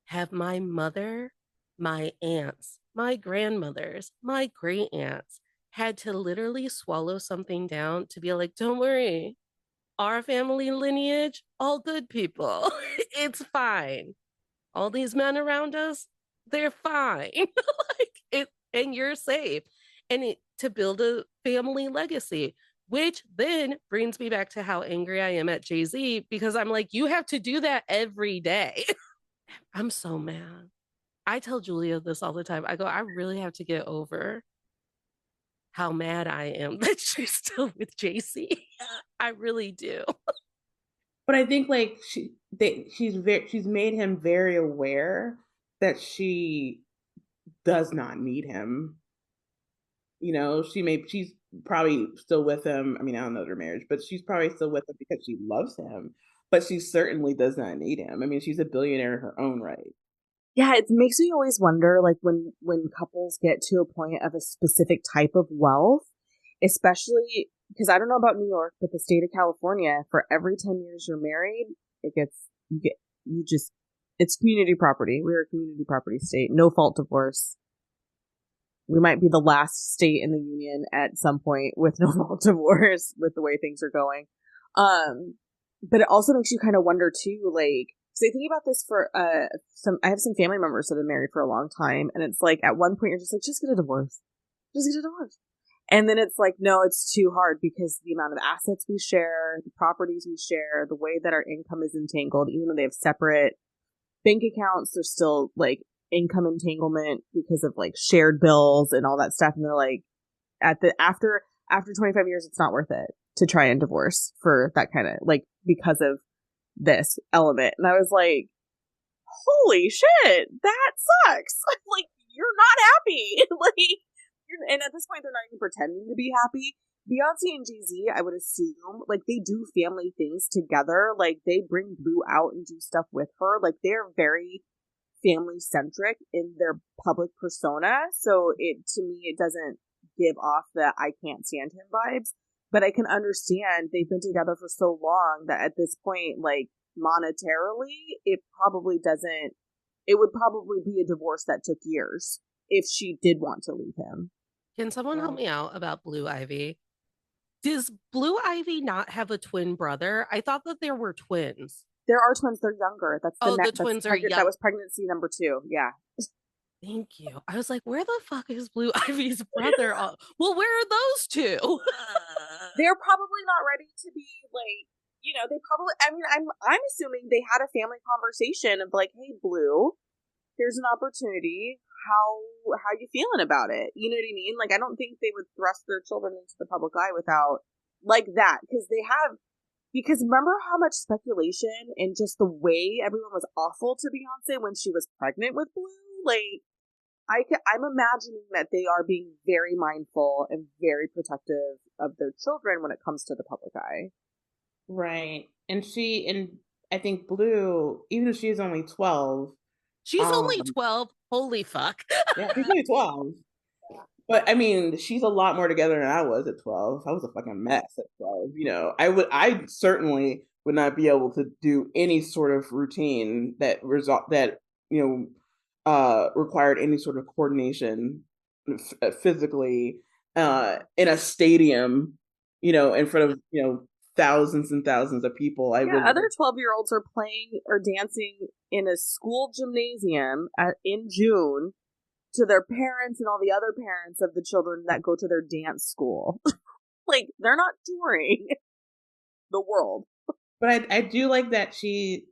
have my mother, my aunts, my grandmothers, my great aunts had to literally swallow something down to be like, don't worry, our family lineage, all good people. It's fine. All these men around us, they're fine. And you're safe. And to build a family legacy, which then brings me back to how angry I am at Jay-Z because I'm like, you have to do that every day. I'm so mad. I tell Julia this all the time. I go, I really have to get over how mad I am that she's still with Jay-Z. I really do. But I think like she's made him very aware that she does not need him. She's probably still with him. I mean, I don't know their marriage, but she's probably still with him because she loves him. But she certainly does not need him. I mean, she's a billionaire in her own right. Yeah, it makes me always wonder, like, when couples get to a point of a specific type of wealth, especially because I don't know about New York, but the state of California, for every 10 years you're married, it's community property. We're a community property state. No fault divorce. We might be the last state in the union at some point with no fault divorce with the way things are going. But it also makes you kind of wonder too, like, So I think about this for I have some family members that have been married for a long time, and it's like at one point you're just like, just get a divorce. Just get a divorce. And then it's like, no, it's too hard because the amount of assets we share, the properties we share, the way that our income is entangled, even though they have separate bank accounts, there's still like income entanglement because of like shared bills and all that stuff. And they're like, after 25 years, it's not worth it to try and divorce for that kind of like because of this element. And I was like, holy shit, that sucks. Like, you're not happy. And at this point, they're not even pretending to be happy. Beyonce and Jay-Z, I would assume, like, they do family things together. Like, they bring Blue out and do stuff with her. Like, they're very family-centric in their public persona. So, to me, it doesn't give off the I can't stand him vibes. But I can understand they've been together for so long that at this point, like, monetarily, it would probably be a divorce that took years if she did want to leave him. Can someone help me out about Blue Ivy? Does Blue Ivy not have a twin brother? I thought that there were twins. There are twins. They're younger. The twins are young. That was pregnancy number 2. Yeah. Thank you. I was like, where the fuck is Blue Ivy's brother? Well, where are those two? They're probably not ready to be like, they probably, I mean, I'm assuming they had a family conversation of like, hey, Blue, here's an opportunity. How you feeling about it? You know what I mean? Like, I don't think they would thrust their children into the public eye without like that because remember how much speculation and just the way everyone was awful to Beyonce when she was pregnant with Blue. Like, I'm imagining that they are being very mindful and very protective of their children when it comes to the public eye. Right. And I think Blue, even if she's only 12. She's only 12. Holy fuck. Yeah, she's only 12. But I mean, she's a lot more together than I was at 12. I was a fucking mess at 12. I certainly would not be able to do any sort of routine that required any sort of coordination physically in a stadium, in front of, thousands and thousands of people. Other 12-year-olds are playing or dancing in a school gymnasium in June to their parents and all the other parents of the children that go to their dance school. Like, they're not touring the world. But I do like that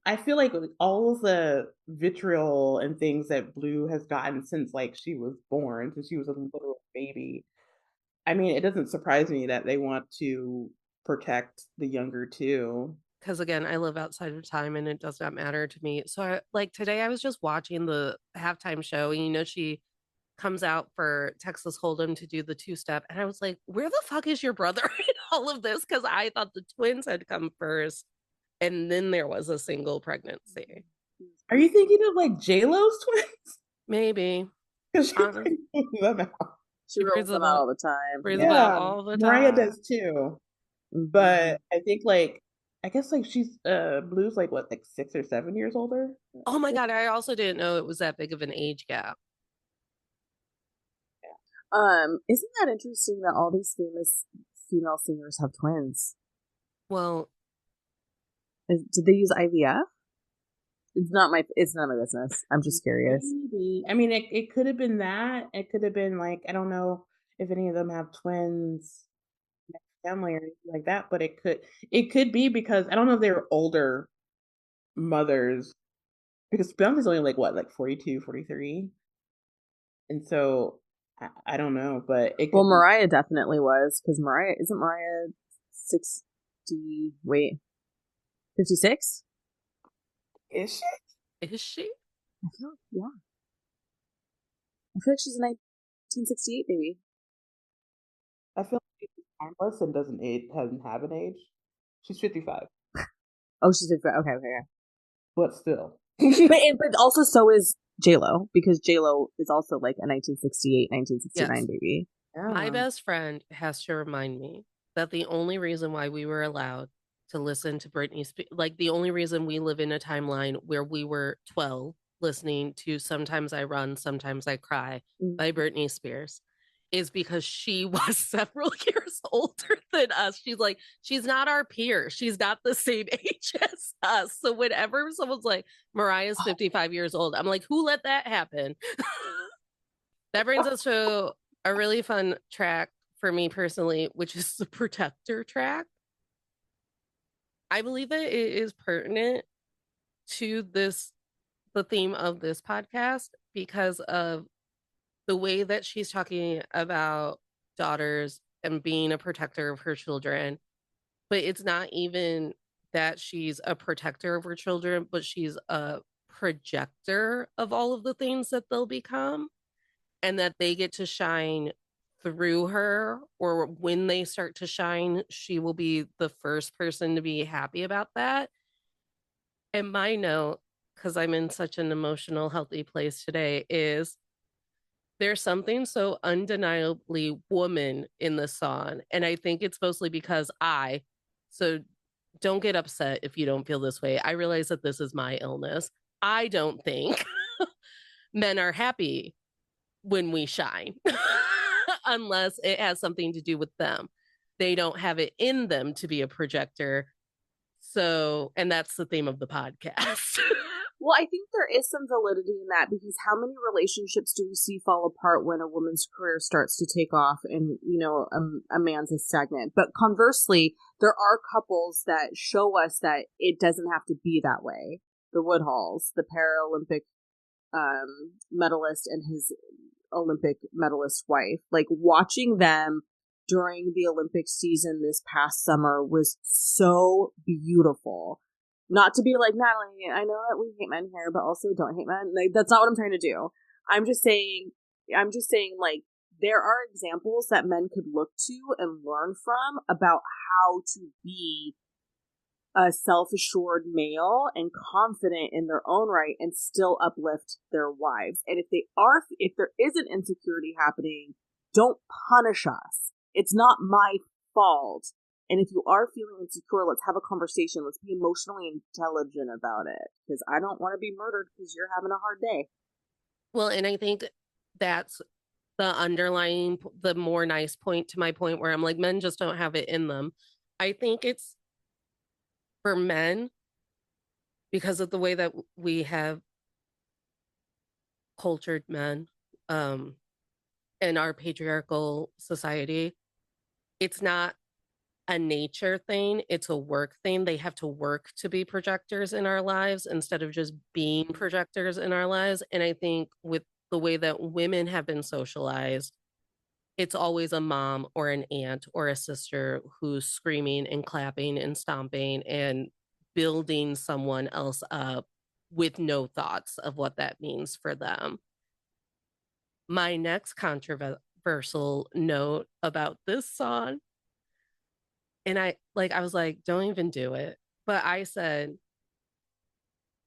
I feel like all of the vitriol and things that Blue has gotten since like she was born, since she was a little baby. I mean, it doesn't surprise me that they want to protect the younger too. Because again, I live outside of time and it does not matter to me. So today I was just watching the halftime show and she comes out for Texas Hold'em to do the 2-step. And I was like, where the fuck is your brother in all of this? Because I thought the twins had come first. And then there was a single pregnancy. Are you thinking of like J-Lo's twins? Maybe. Because she brings them out. She rolls them out all the time. Yeah, all the time. Mariah does too. But I think I guess she's Blue's like 6 or 7 years older. Oh my god, I also didn't know it was that big of an age gap. Yeah. Isn't that interesting that all these famous female singers have twins? Well, did they use IVF? It's not my business. I'm just curious. Maybe. I mean, it could have been that. It could have been I don't know if any of them have twins in their family or anything like that, but it could be because I don't know if they were older mothers, because Beyonce's only 42, 43. And so I don't know, but Mariah definitely was, because isn't Mariah 56? Is she? Yeah. I feel like she's a 1968 baby. I feel like she's timeless and doesn't have an age. She's 55. Oh, she's 55. Okay. But still. but also so is J-Lo, because J-Lo is also like a 1968, 1969 yes. baby. Yeah. My best friend has to remind me that the only reason why we were allowed to listen to Britney Spears, the only reason we live in a timeline where we were 12 listening to Sometimes I Run, Sometimes I Cry by Britney Spears is because she was several years older than us. She's like, she's not our peer. She's not the same age as us. So whenever someone's like, Mariah's 55 years old, I'm like, who let that happen? That brings us to a really fun track for me personally, which is the Protector track. I believe that it is pertinent to the theme of this podcast because of the way that she's talking about daughters and being a protector of her children. But it's not even that she's a protector of her children, but she's a projector of all of the things that they'll become, and that they get to shine through her, or when they start to shine, she will be the first person to be happy about that. And my note, because I'm in such an emotional, healthy place today, is there's something so undeniably woman in the song. And I think it's mostly because so don't get upset if you don't feel this way. I realize that this is my illness. I don't think men are happy when we shine unless it has something to do with them. They don't have it in them to be a projector. So, and that's the theme of the podcast. Well, I think there is some validity in that, because how many relationships do we see fall apart when a woman's career starts to take off and, you know, a man's is stagnant? But conversely, there are couples that show us that it doesn't have to be that way. The Woodhalls, the Paralympic medalist and his Olympic medalist wife, like watching them during the Olympic season this past summer was so beautiful. Not to be like, Natalie, I know that we hate men here, but also don't hate men. Like, that's not what I'm trying to do. I'm just saying, like, there are examples that men could look to and learn from about how to be a self-assured male and confident in their own right and still uplift their wives. And if there is an insecurity happening, don't punish us. It's not my fault. And if you are feeling insecure, let's have a conversation. Let's be emotionally intelligent about it, because I don't want to be murdered because you're having a hard day. Well, and I think that's the underlying, the more nice point to my point where I'm like, men just don't have it in them. I think it's for men, because of the way that we have cultured men in our patriarchal society, it's not a nature thing, it's a work thing. They have to work to be projectors in our lives instead of just being projectors in our lives. And I think with the way that women have been socialized, it's always a mom or an aunt or a sister who's screaming and clapping and stomping and building someone else up with no thoughts of what that means for them. My next controversial note about this song, and I was like, don't even do it. But I said,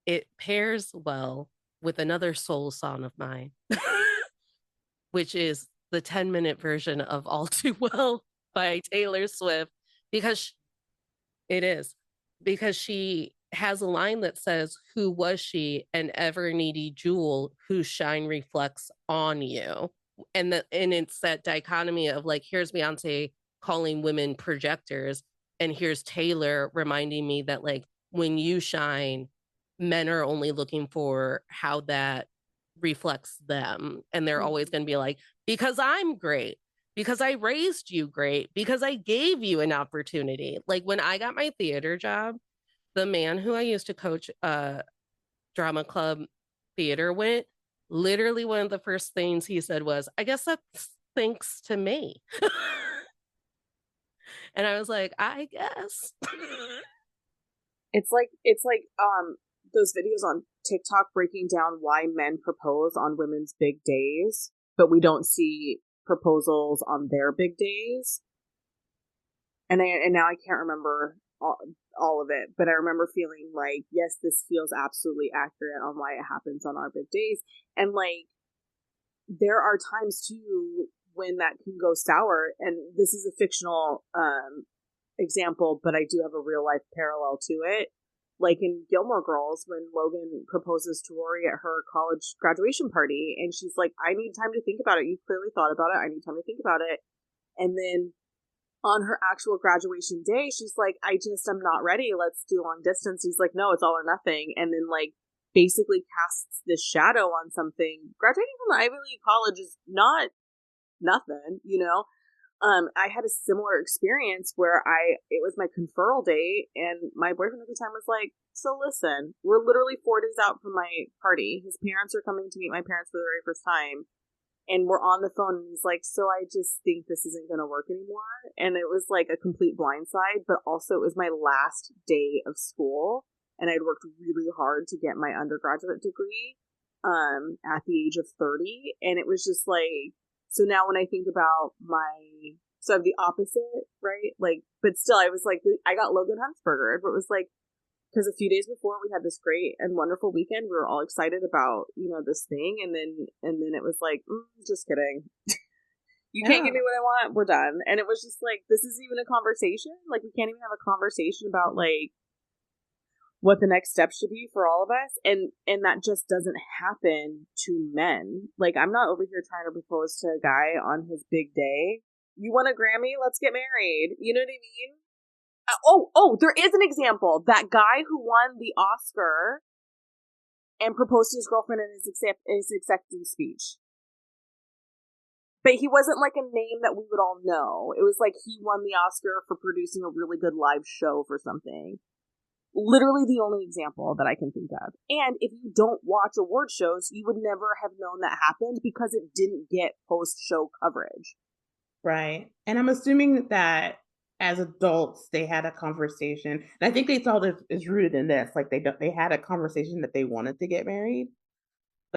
it pairs well with another soul song of mine, which is the 10-minute version of All Too Well by Taylor Swift, because it is, because she has a line that says, who was she, an ever needy jewel whose shine reflects on you? And it's that dichotomy of like, here's Beyonce calling women projectors, and here's Taylor reminding me that like when you shine, men are only looking for how that reflects them, and they're always going to be like, because I'm great, because I raised you great, because I gave you an opportunity. Like when I got my theater job, the man who I used to coach drama club theater with, literally one of the first things he said was, I guess that's thanks to me. And I was like, I guess. It's like those videos on TikTok breaking down why men propose on women's big days, but we don't see proposals on their big days. And now I can't remember all of it, but I remember feeling like, yes, this feels absolutely accurate on why it happens on our big days. And like, there are times too when that can go sour, and this is a fictional example, but I do have a real life parallel to it. like in Gilmore Girls, when Logan proposes to Rory at her college graduation party, and she's like, I need time to think about it. You clearly thought about it. I need time to think about it. And then on her actual graduation day, she's like, I'm not ready. Let's do long distance. He's like, no, it's all or nothing. And then, like, basically casts this shadow on something. Graduating from the Ivy League college is not nothing, you know? I had a similar experience where it was my conferral day, and my boyfriend at the time was like, so listen, we're literally 4 days out from my party. His parents are coming to meet my parents for the very first time, and we're on the phone, and he's like, so I just think this isn't going to work anymore. And it was like a complete blindside, but also it was my last day of school, and I'd worked really hard to get my undergraduate degree at the age of 30, and it was just like, so now when I think about so I have the opposite, right? Like, but still, I was like, I got Logan Huntsberger, but it was like, because a few days before we had this great and wonderful weekend, we were all excited about, this thing. And then it was like, just kidding. You can't give me what I want. We're done. And it was just like, this isn't even a conversation. Like, we can't even have a conversation about like what the next step should be for all of us, and that just doesn't happen to men. Like, I'm not over here trying to propose to a guy on his big day. You want a Grammy? Let's get married. You know what I mean? There is an example. That guy who won the Oscar and proposed to his girlfriend in his acceptance speech. But he wasn't like a name that we would all know. It was like he won the Oscar for producing a really good live show for something. Literally the only example that I can think of. And if you don't watch award shows, you would never have known that happened because it didn't get post-show coverage. Right. And I'm assuming that as adults, they had a conversation. And I think they thought it is rooted in this. Like they had a conversation that they wanted to get married.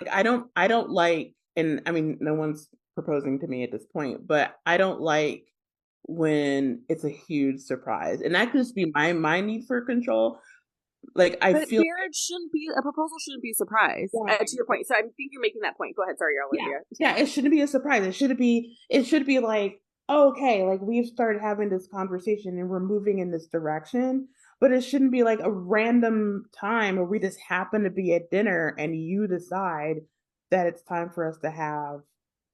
Like I don't like, and I mean, no one's proposing to me at this point, but I don't like when it's a huge surprise. And that could just be my need for control. Like but marriage shouldn't be, a proposal shouldn't be a surprise. Yeah. To your point, so I think you're making that point. Go ahead, sorry, Alrinthea. Yeah, it shouldn't be a surprise. It should be like, okay, like we've started having this conversation and we're moving in this direction. But it shouldn't be like a random time where we just happen to be at dinner and you decide that it's time for us to have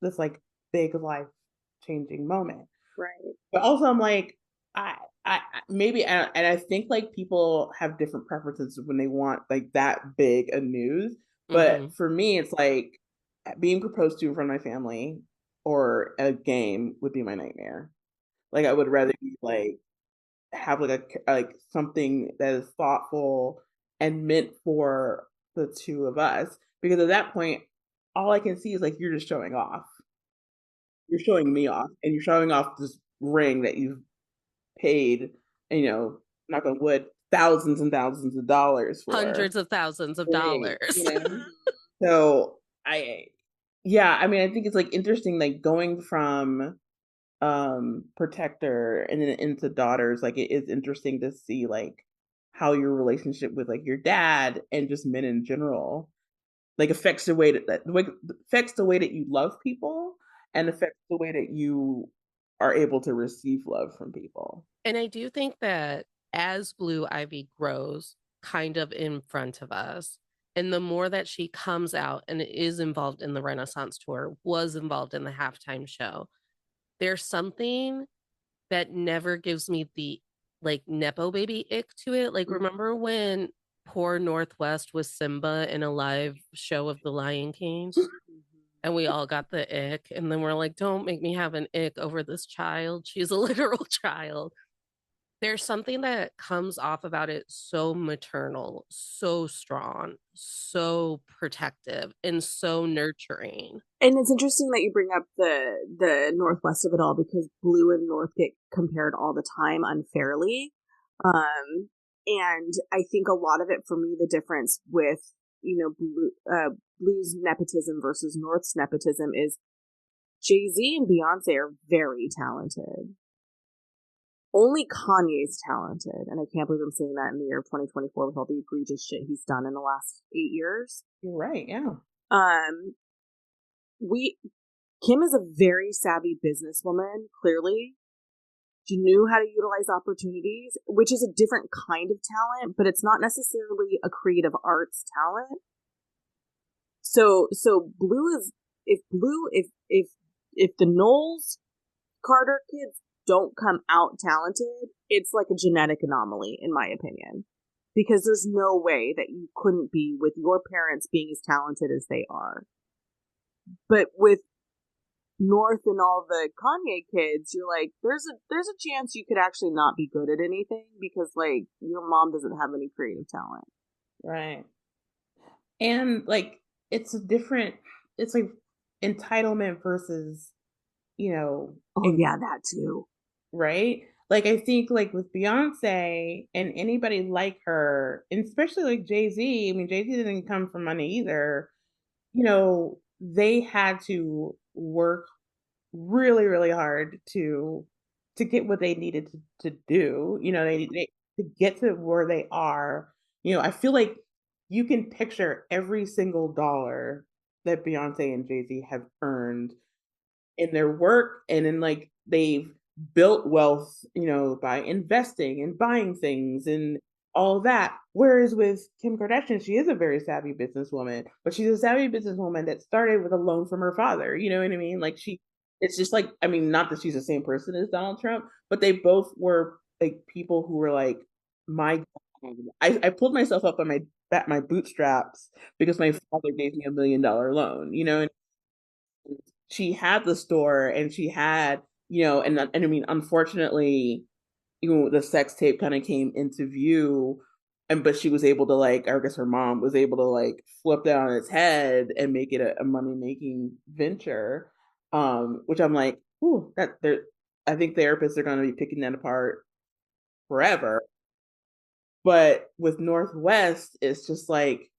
this like big life changing moment. Right. But also I'm like, I maybe, and I think like people have different preferences when they want like that big a news. But for me, it's like being proposed to in front of my family or a game would be my nightmare. Like I would rather be like have like something that is thoughtful and meant for the two of us, because at that point, all I can see is like you're just showing off. You're showing me off, and you're showing off this ring that you've paid, knock on wood, thousands and thousands of dollars for. Hundreds of thousands of dollars. So I think it's like interesting, like going from protector and then into daughters. Like it is interesting to see like how your relationship with like your dad and just men in general like affects the way that you love people and affects the way that you are able to receive love from people. And I do think that as Blue Ivy grows kind of in front of us, and the more that she comes out and is involved in the Renaissance tour, was involved in the halftime show, there's something that never gives me the like Nepo baby ick to it. Like, remember when poor Northwest was Simba in a live show of The Lion King? And we all got the ick. And then we're like, don't make me have an ick over this child. She's a literal child. There's something that comes off about it so maternal, so strong, so protective, and so nurturing. And it's interesting that you bring up the Northwest of it all, because Blue and North get compared all the time unfairly. And I think a lot of it, for me, the difference with, Blue's nepotism versus North's nepotism is Jay-Z and Beyonce are very talented. Only Kanye's talented, and I can't believe I'm saying that in the year of 2024 with all the egregious shit he's done in the last 8 years. You're right, yeah. Kim is a very savvy businesswoman, clearly, She knew how to utilize opportunities, which is a different kind of talent, but it's not necessarily a creative arts talent. So Blue is if the Knowles Carter kids don't come out talented, it's like a genetic anomaly, in my opinion. Because there's no way that you couldn't be with your parents being as talented as they are. But with North and all the Kanye kids, you're like, there's a chance you could actually not be good at anything because like your mom doesn't have any creative talent. Right. And like it's like entitlement versus, oh yeah, that too. Right? Like I think like with Beyonce and anybody like her, and especially like Jay-Z, I mean Jay-Z didn't come from money either. They had to work really, really hard to get what they needed to do. They to get to where they are. I feel like you can picture every single dollar that Beyonce and Jay-Z have earned in their work, and in like they've built wealth, by investing and buying things and all that. Whereas with Kim Kardashian, she is a very savvy businesswoman, but she's a savvy businesswoman that started with a loan from her father. You know what I mean? Like it's just like, I mean, not that she's the same person as Donald Trump, but they both were like people who were like, my God. I pulled myself up on my bootstraps because my father gave me $1 million loan, and she had the store and she had, and I mean, unfortunately, the sex tape kind of came into view, but she was able to like, or I guess her mom was able to like flip that on its head and make it a money making venture. Which I'm like, ooh, I think therapists are going to be picking that apart forever. But with Northwest, it's just like,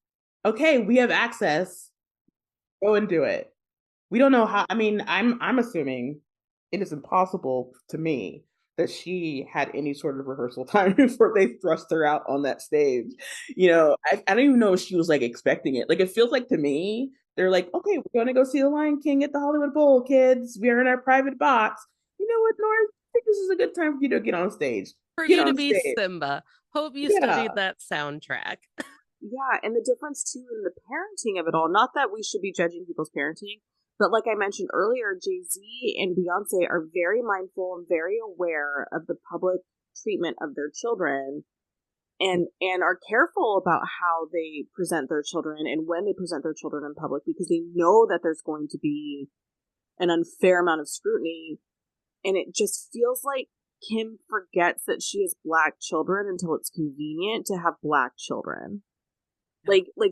okay, we have access, go and do it. We don't know how. I mean, I'm assuming it is impossible to me that she had any sort of rehearsal time before they thrust her out on that stage. I don't even know if she was like expecting it. Like it feels like to me, they're like, okay, we're going to go see the Lion King at the Hollywood Bowl, kids. We are in our private box. You know what, North? I think this is a good time for you to get on stage. For Get you to on be stage. Simba. Hope you Yeah. studied that soundtrack. Yeah, and the difference too in the parenting of it all. Not that we should be judging people's parenting, but like I mentioned earlier, Jay-Z and Beyonce are very mindful and very aware of the public treatment of their children and are careful about how they present their children and when they present their children in public because they know that there's going to be an unfair amount of scrutiny. And it just feels like Kim forgets that she has Black children until it's convenient to have Black children. Like they've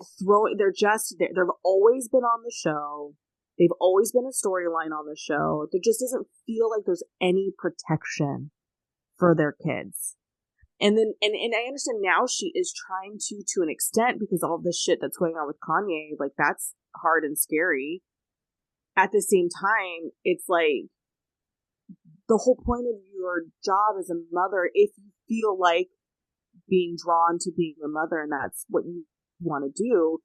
always been on the show. They've always been a storyline on the show. There just doesn't feel like there's any protection for their kids. And then, and I understand now she is trying to an extent because all this shit that's going on with Kanye, like that's hard and scary. At the same time, it's like the whole point of your job as a mother, if you feel like being drawn to being a mother and that's what you want to do,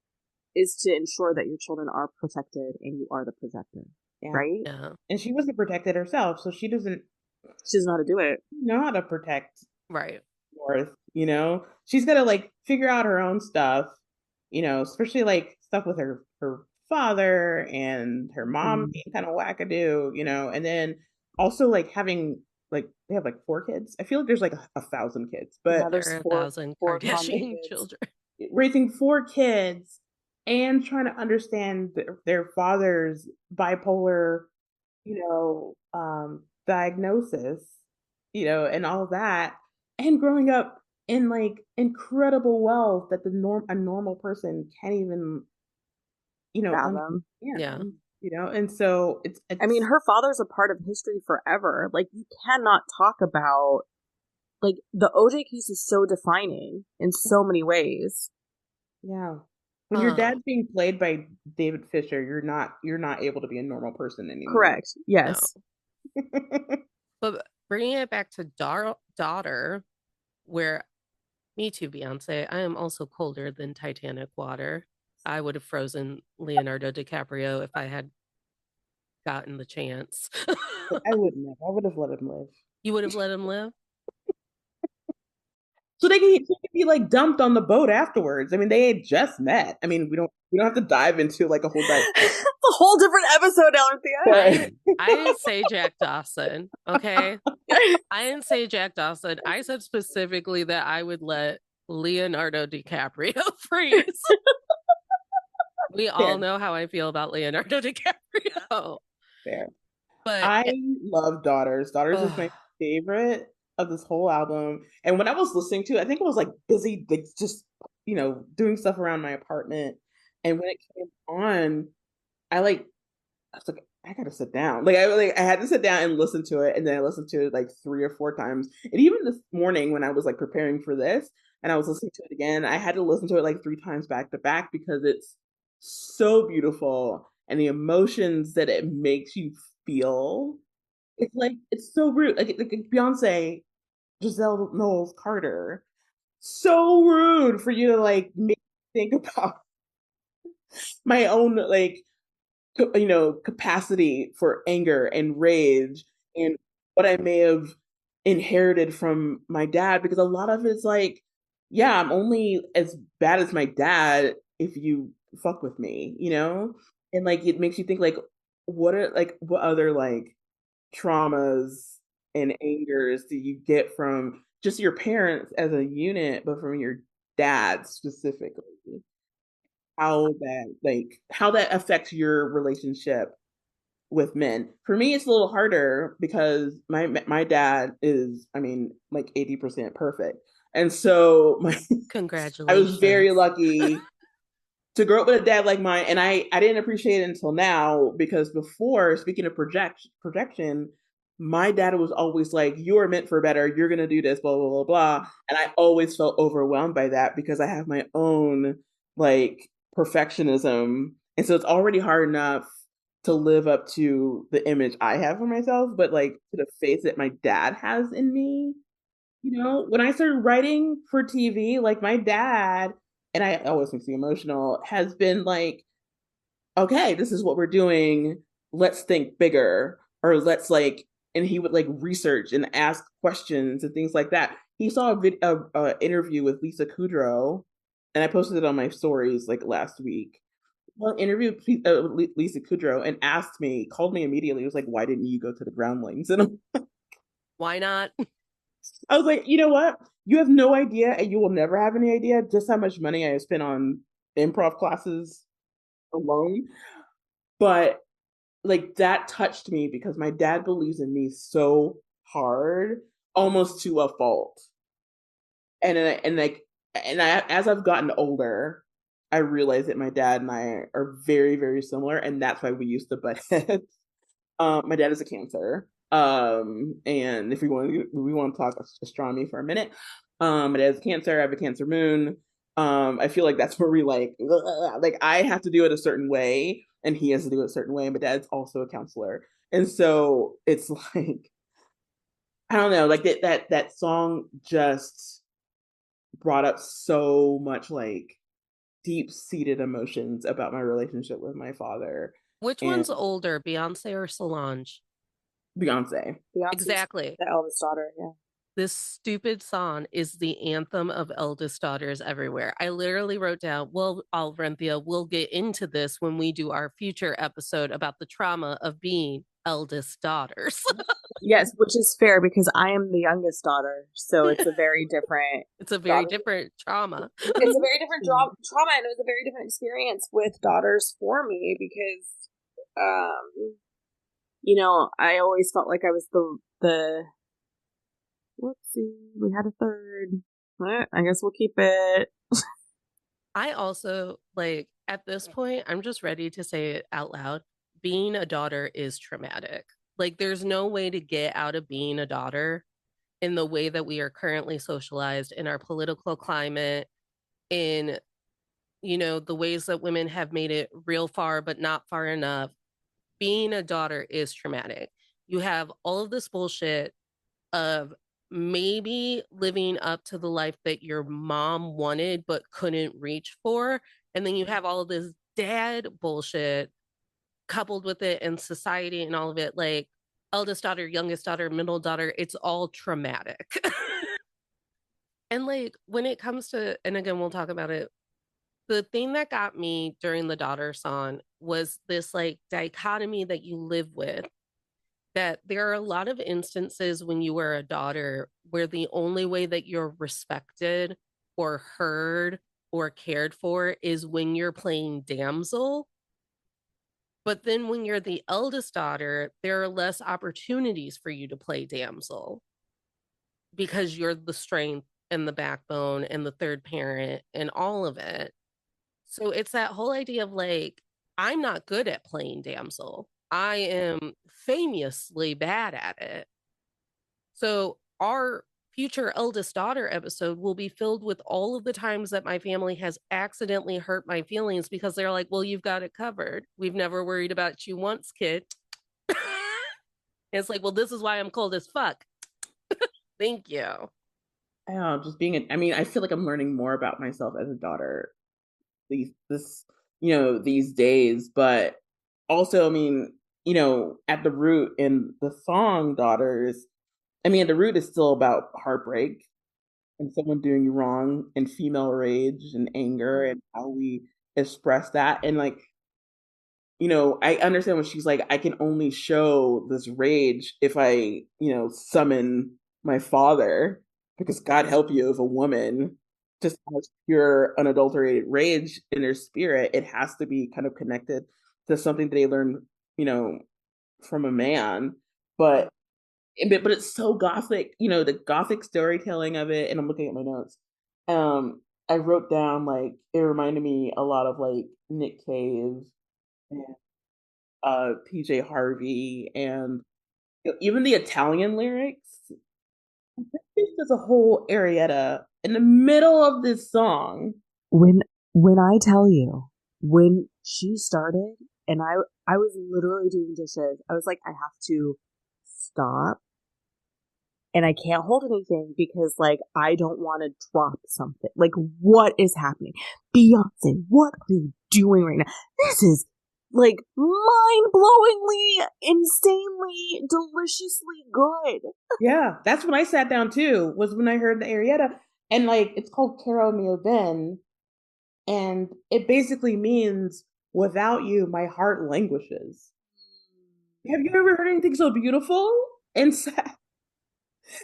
is to ensure that your children are protected and you are the protector. Yeah. Right? Yeah. And she wasn't protected herself, so she doesn't know how to do it. Know how to protect. Right. North, she's got to like figure out her own stuff, especially like stuff with her father and her mom being kind of wackadoo, and then also like having like they have like 4 kids. I feel like there's like 1,000 kids, but there are 1,000 Kardashian children. Raising 4 kids and trying to understand their father's bipolar, diagnosis, and all that, and growing up in like incredible wealth that a normal person can't even, fathom. Yeah. And so it's I mean, her father's a part of history forever. Like you cannot talk about like the OJ case is so defining in so many ways. Yeah. When your dad's being played by David Fisher, you're not able to be a normal person anymore. Correct. Yes. No. But bringing it back to daughter, where me too, Beyonce, I am also colder than Titanic water. I would have frozen Leonardo DiCaprio if I had gotten the chance. I wouldn't have. I would have let him live. You would have let him live? So they can be like dumped on the boat afterwards. I mean, they had just met. I mean, we don't have to dive into like a whole a whole different episode, Alrinthea. I didn't say Jack Dawson, okay? I didn't say Jack Dawson. I said specifically that I would let Leonardo DiCaprio freeze. We all know how I feel about Leonardo DiCaprio. Fair. But I love Daughters. Daughters is my favorite of this whole album. And when I was listening to it, I think I was like busy, like just, doing stuff around my apartment. And when it came on, I was like, I gotta sit down. I had to sit down and listen to it. And then I listened to it like 3 or 4 times. And even this morning when I was like preparing for this and I was listening to it again, I had to listen to it like 3 times back to back because it's so beautiful and the emotions that it makes you feel. It's like it's so rude. Like Beyonce, Giselle Knowles Carter. So rude for you to like make me think about my own like capacity for anger and rage and what I may have inherited from my dad because a lot of it's like, yeah, I'm only as bad as my dad if you fuck with me, and like it makes you think like what other like traumas and angers do you get from just your parents as a unit, but from your dad specifically? How that affects your relationship with men. For me, it's a little harder because my dad is, I mean, like 80% perfect, and so I was congratulations. very lucky to grow up with a dad like mine, and I didn't appreciate it until now because before, speaking of projection, my dad was always like, "You are meant for better. You're gonna do this, blah blah blah blah," and I always felt overwhelmed by that because I have my own like perfectionism, and so it's already hard enough to live up to the image I have for myself, but like to the face that my dad has in me. When I started writing for TV, like my dad, and I always makes me emotional, has been like, okay, this is what we're doing. Let's think bigger. Or let's like, and he would like research and ask questions and things like that. He saw a interview with Lisa Kudrow, and I posted it on my stories like last week. Well, interviewed Lisa Kudrow and called me immediately. He was like, why didn't you go to the groundlings? And why not? I was like, you know what? You have no idea, and you will never have any idea just how much money I have spent on improv classes alone. But like that touched me because my dad believes in me so hard, almost to a fault. And as I've gotten older, I realize that my dad and I are very, very similar, and that's why we used to butt heads. My dad is a Cancer. And if we want to talk astronomy for a minute, my dad is Cancer. I have a Cancer moon. I feel like that's where we like I have to do it a certain way, and he has to do it a certain way. And my dad's also a counselor, and so it's like I don't know, like that song just brought up so much like deep seated emotions about my relationship with my father. Which one's older, Beyonce or Solange? Beyonce. Exactly. The eldest daughter, yeah. This stupid song is the anthem of eldest daughters everywhere. I literally wrote down, well, Alrinthea, we'll get into this when we do our future episode about the trauma of being eldest daughters. Yes, which is fair because I am the youngest daughter, so it's a very different. It's a very different trauma. It's a very different trauma, and it was a very different experience with daughters for me because, I always felt like I was the. Let's see, we had a third. I guess we'll keep it. I also like at this point, I'm just ready to say it out loud. Being a daughter is traumatic. Like, there's no way to get out of being a daughter in the way that we are currently socialized in our political climate, in, the ways that women have made it real far, but not far enough. Being a daughter is traumatic. You have all of this bullshit of maybe living up to the life that your mom wanted but couldn't reach for. And then you have all of this dad bullshit coupled with it and society and all of it. Like, eldest daughter, youngest daughter, middle daughter, it's all traumatic. And like when it comes to, and again, we'll talk about it. The thing that got me during the daughter song was this like dichotomy that you live with, that there are a lot of instances when you were a daughter where the only way that you're respected or heard or cared for is when you're playing damsel. But then when you're the eldest daughter, there are less opportunities for you to play damsel because you're the strength and the backbone and the third parent and all of it. So it's that whole idea of like, I'm not good at playing damsel. I am famously bad at it. So our future eldest daughter episode will be filled with all of the times that my family has accidentally hurt my feelings because they're like, well, you've got it covered. We've never worried about you once, kid. It's like, well, this is why I'm cold as fuck. Thank you. I don't know, just being I mean, I feel like I'm learning more about myself as a daughter these days, but also, I mean, at the root in the song Daughters, I mean, at the root is still about heartbreak and someone doing you wrong and female rage and anger and how we express that. And like, I understand when she's like, I can only show this rage if I, summon my father, because God help you if a woman just has pure unadulterated rage in their spirit, it has to be kind of connected to something that they learn, from a man. But it's so gothic, the gothic storytelling of it. And I'm looking at my notes. I wrote down like it reminded me a lot of like Nick Cave and PJ Harvey and even the Italian lyrics. There's a whole arietta in the middle of this song. When I tell you, when she started and I was literally doing dishes, I was like, I have to stop and I can't hold anything because like I don't want to drop something. Like, what is happening? Beyonce, what are you doing right now? This is like mind-blowingly, insanely, deliciously good. Yeah, that's when I sat down too, was when I heard the arietta. And like it's called Caro mio ben, and it basically means without you my heart languishes. Have you ever heard anything so beautiful and sad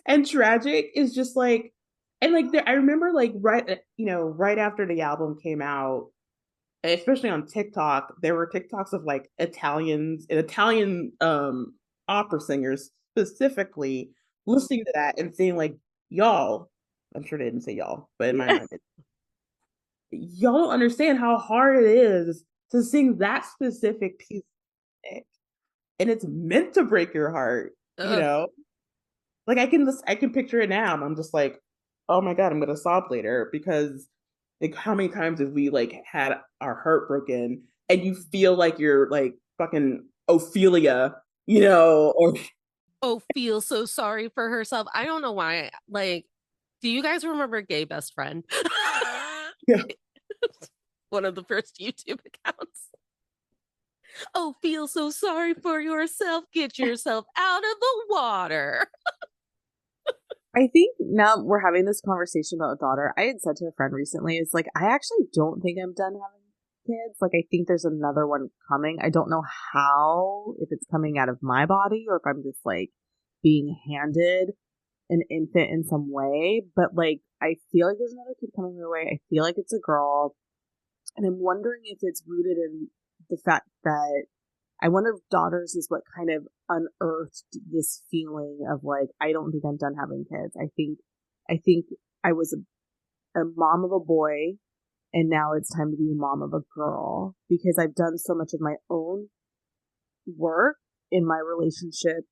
and tragic? Is just like, and like I remember like right after the album came out, especially on TikTok, there were TikToks of like Italian opera singers specifically listening to that and saying like, y'all, I'm sure they didn't say y'all, but in my mind, y'all don't understand how hard it is to sing that specific piece of music. And it's meant to break your heart, Like I can picture it now and I'm just like, oh my God, I'm gonna sob later because like how many times have we like had our heart broken and you feel like you're like fucking Ophelia, or Feel so sorry for herself. I don't know why. Like, do you guys remember Gay Best Friend? yeah. One of the first YouTube accounts. Oh, feel so sorry for yourself. Get yourself out of the water. I think now we're having this conversation about a daughter. I had said to a friend recently, it's like, I actually don't think I'm done having kids. Like, I think there's another one coming. I don't know how, if it's coming out of my body or if I'm just like being handed an infant in some way. But like, I feel like there's another kid coming my way. I feel like it's a girl. And I'm wondering if it's rooted in the fact that I wonder if Daughters is what kind of unearthed this feeling of like, I don't think I'm done having kids. I think I was a mom of a boy and now it's time to be a mom of a girl because I've done so much of my own work in my relationship.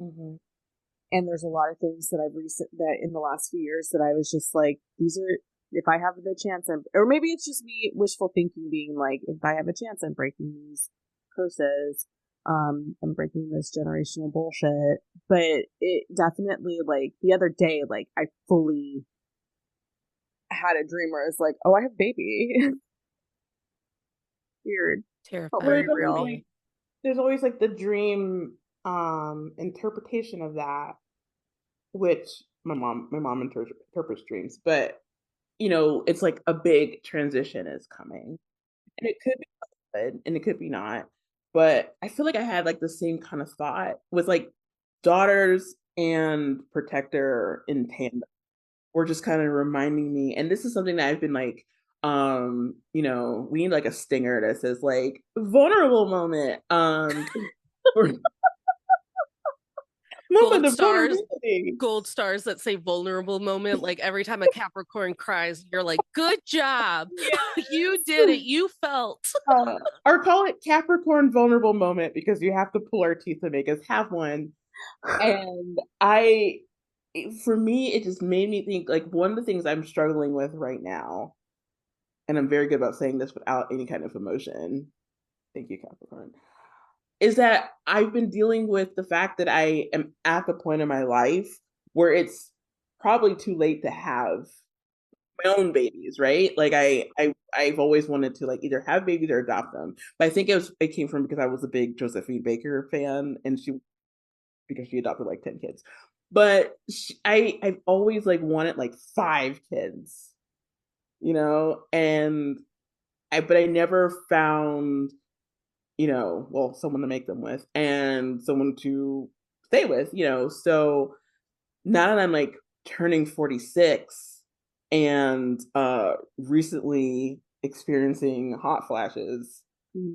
Mm-hmm. And there's a lot of things that that in the last few years that I was just like, these are, if I have the chance, or maybe it's just me wishful thinking being like, if I have a chance, I'm breaking these curses. I'm breaking this generational bullshit. But it definitely, like, the other day, like, I fully had a dream where I was like, oh, I have a baby. Weird. Terrifying. But very real. There's always like the dream interpretation of that, which my mom interprets dreams, but it's like a big transition is coming. And it could be good and it could be not. But I feel like I had like the same kind of thought with like daughters and protector in tandem were just kind of reminding me. And this is something that I've been like, we need like a stinger that says like vulnerable moment. Or moment of vulnerability. Gold stars that say vulnerable moment. Like every time a Capricorn cries, you're like, good job. Yes. You did it. You felt. Or call it Capricorn vulnerable moment because you have to pull our teeth to make us have one. And for me, it just made me think like one of the things I'm struggling with right now, and I'm very good about saying this without any kind of emotion. Thank you, Capricorn. Is that I've been dealing with the fact that I am at the point in my life where it's probably too late to have my own babies, right? Like I've always wanted to like either have babies or adopt them. But I think it came from because I was a big Josephine Baker fan and because she adopted like 10 kids. But I've always like wanted like 5 kids, and but I never found someone to make them with and someone to stay with, So now that I'm like turning 46 and recently experiencing hot flashes.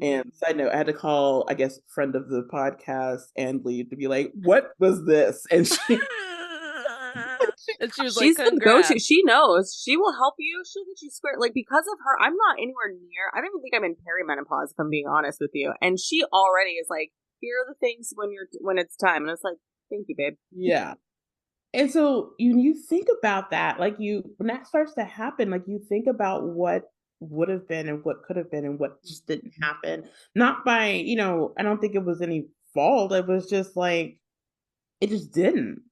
And side note, I had to call, I guess, friend of the podcast, Annalie, to be like, what was this? And she and she was she's like, the go-to. She knows. She will help you. She'll get you square. Like, because of her, I'm not anywhere near. I don't even think I'm in perimenopause, if I'm being honest with you. And she already is like, here are the things when it's time. And it's like, thank you, babe. Yeah. And so you think about that, like when that starts to happen, like you think about what would have been and what could have been and what just didn't happen. Not by, I don't think it was any fault. It was just like, it just didn't.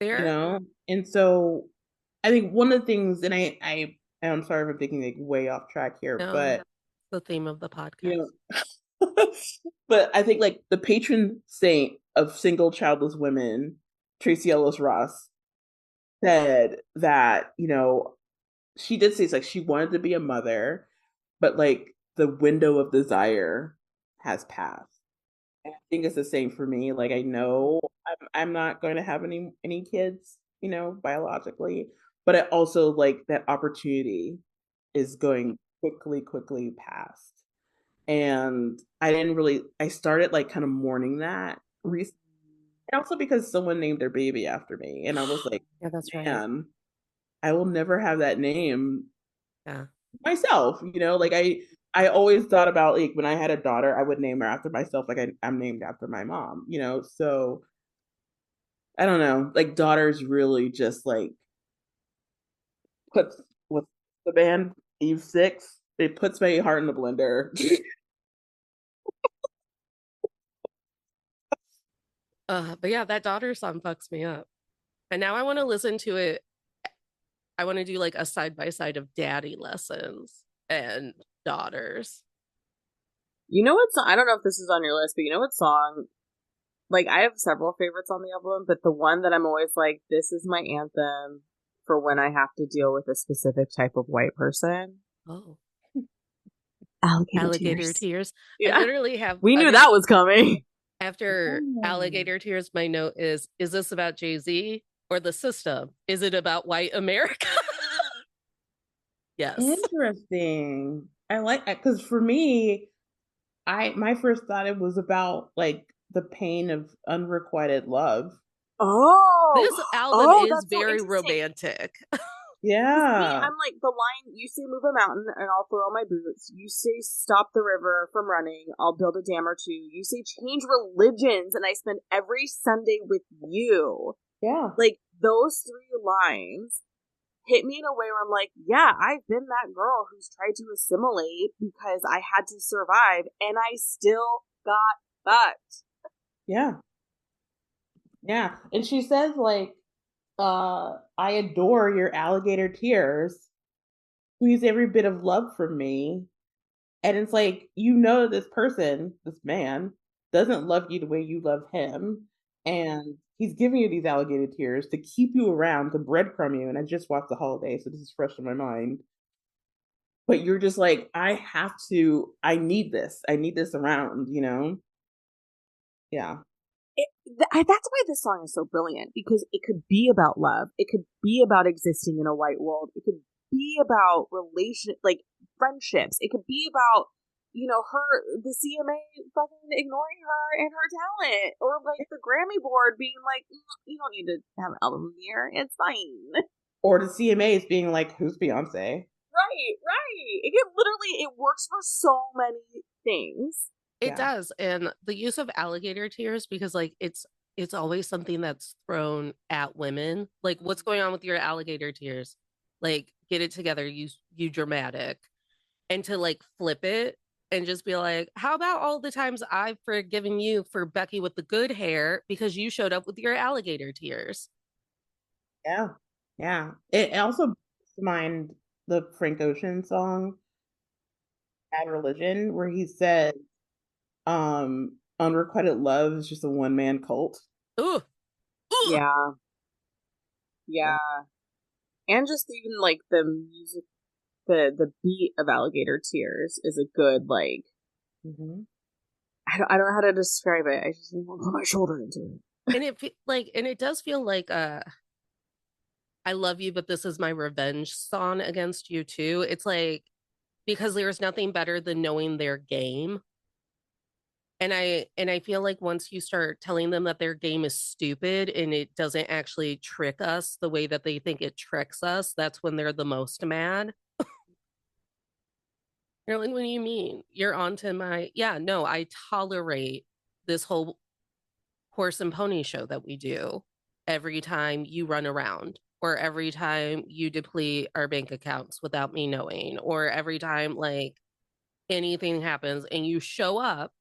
And so I think one of the things, and I'm sorry if I'm taking like way off track here, but the theme of the podcast. But I think like the patron saint of single childless women, Tracy Ellis Ross, said that, she did say it's like she wanted to be a mother, but like the window of desire has passed. And I think it's the same for me. Like I know I'm not going to have any kids, biologically, but I also like that opportunity is going quickly past. And I started like kind of mourning that recently. And also because someone named their baby after me. And I was like, yeah, that's right. I will never have that name myself, like I always thought about like when I had a daughter, I would name her after myself. Like I'm named after my mom, so I don't know, like daughters really just like puts with the band Eve 6, it puts my heart in the blender. But yeah, that daughter song fucks me up. And now I want to listen to it. I want to do like a side by side of daddy lessons and daughters. You know what song? I don't know if this is on your list, but you know what song? Like, I have several favorites on the album, but the one that I'm always like, this is my anthem for when I have to deal with a specific type of white person. Oh. Alligator tears. Yeah. I literally have. We knew that was coming. After alligator tears, my note is this about Jay-Z or the system? Is it about white America? Yes. Interesting. I like that because for me, my first thought it was about like the pain of unrequited love. Oh, this album is very romantic. Yeah. Me, I'm like the line, you say move a mountain and I'll throw on my boots. You say stop the river from running. I'll build a dam or two. You say change religions and I spend every Sunday with you. Yeah. Like those 3 lines hit me in a way where I'm like, yeah, I've been that girl who's tried to assimilate because I had to survive and I still got fucked. Yeah. Yeah. And she says like, I adore your alligator tears. Squeeze every bit of love from me. And it's like, this person, this man, doesn't love you the way you love him, and he's giving you these alligator tears to keep you around, to breadcrumb you. And I just watched The Holiday, so this is fresh in my mind. But you're just like, I need this around, you know? Yeah. That's why this song is so brilliant, because it could be about love. It could be about existing in a white world. It could be about like friendships. It could be about, the CMA fucking ignoring her and her talent, or like the Grammy board being like, you don't need to have an album of the year. It's fine. Or the CMAs being like, who's Beyonce? Right. It works for so many things. It does. And the use of alligator tears, because like it's always something that's thrown at women. Like, what's going on with your alligator tears? Like, get it together, you dramatic. And to like flip it and just be like, how about all the times I've forgiven you for Becky with the good hair because you showed up with your alligator tears? Yeah. Yeah. It also brings to mind the Frank Ocean song, Bad Religion, where he said, unrequited love is just a one man cult. Ooh. Ooh. Yeah. Yeah. And just even like the music, the beat of Alligator Tears is a good, like, I don't know how to describe it. I just want to put my shoulder into it. And it does feel like I love you, but this is my revenge song against you too. It's like, because there's nothing better than knowing their game. And I feel like once you start telling them that their game is stupid and it doesn't actually trick us the way that they think it tricks us, that's when they're the most mad. You're like, what do you mean? You're onto my, yeah, no, I tolerate this whole horse and pony show that we do every time you run around, or every time you deplete our bank accounts without me knowing, or every time like anything happens and you show up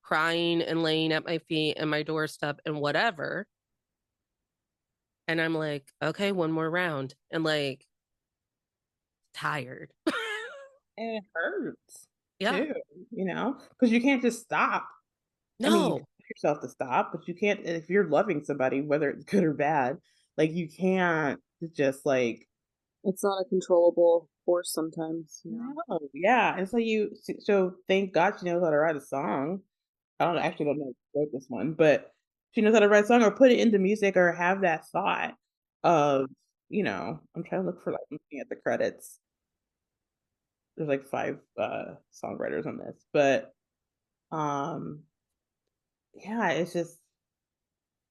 crying and laying at my feet and my doorstep and whatever. And I'm like, okay, one more round. And like, tired. And it hurts Yeah. too, you know, because you can't just stop. I mean, you No. can tell yourself to stop, but you can't, if you're loving somebody, whether it's good or bad, like you can't just like, it's not a controllable force sometimes. no, yeah. And so thank God she knows how to write a song. Actually don't know who wrote this one, but she knows how to write a song or put it into music or have that thought of, I'm trying to look for, like, looking at the credits. There's like 5 songwriters on this, but um yeah, it's just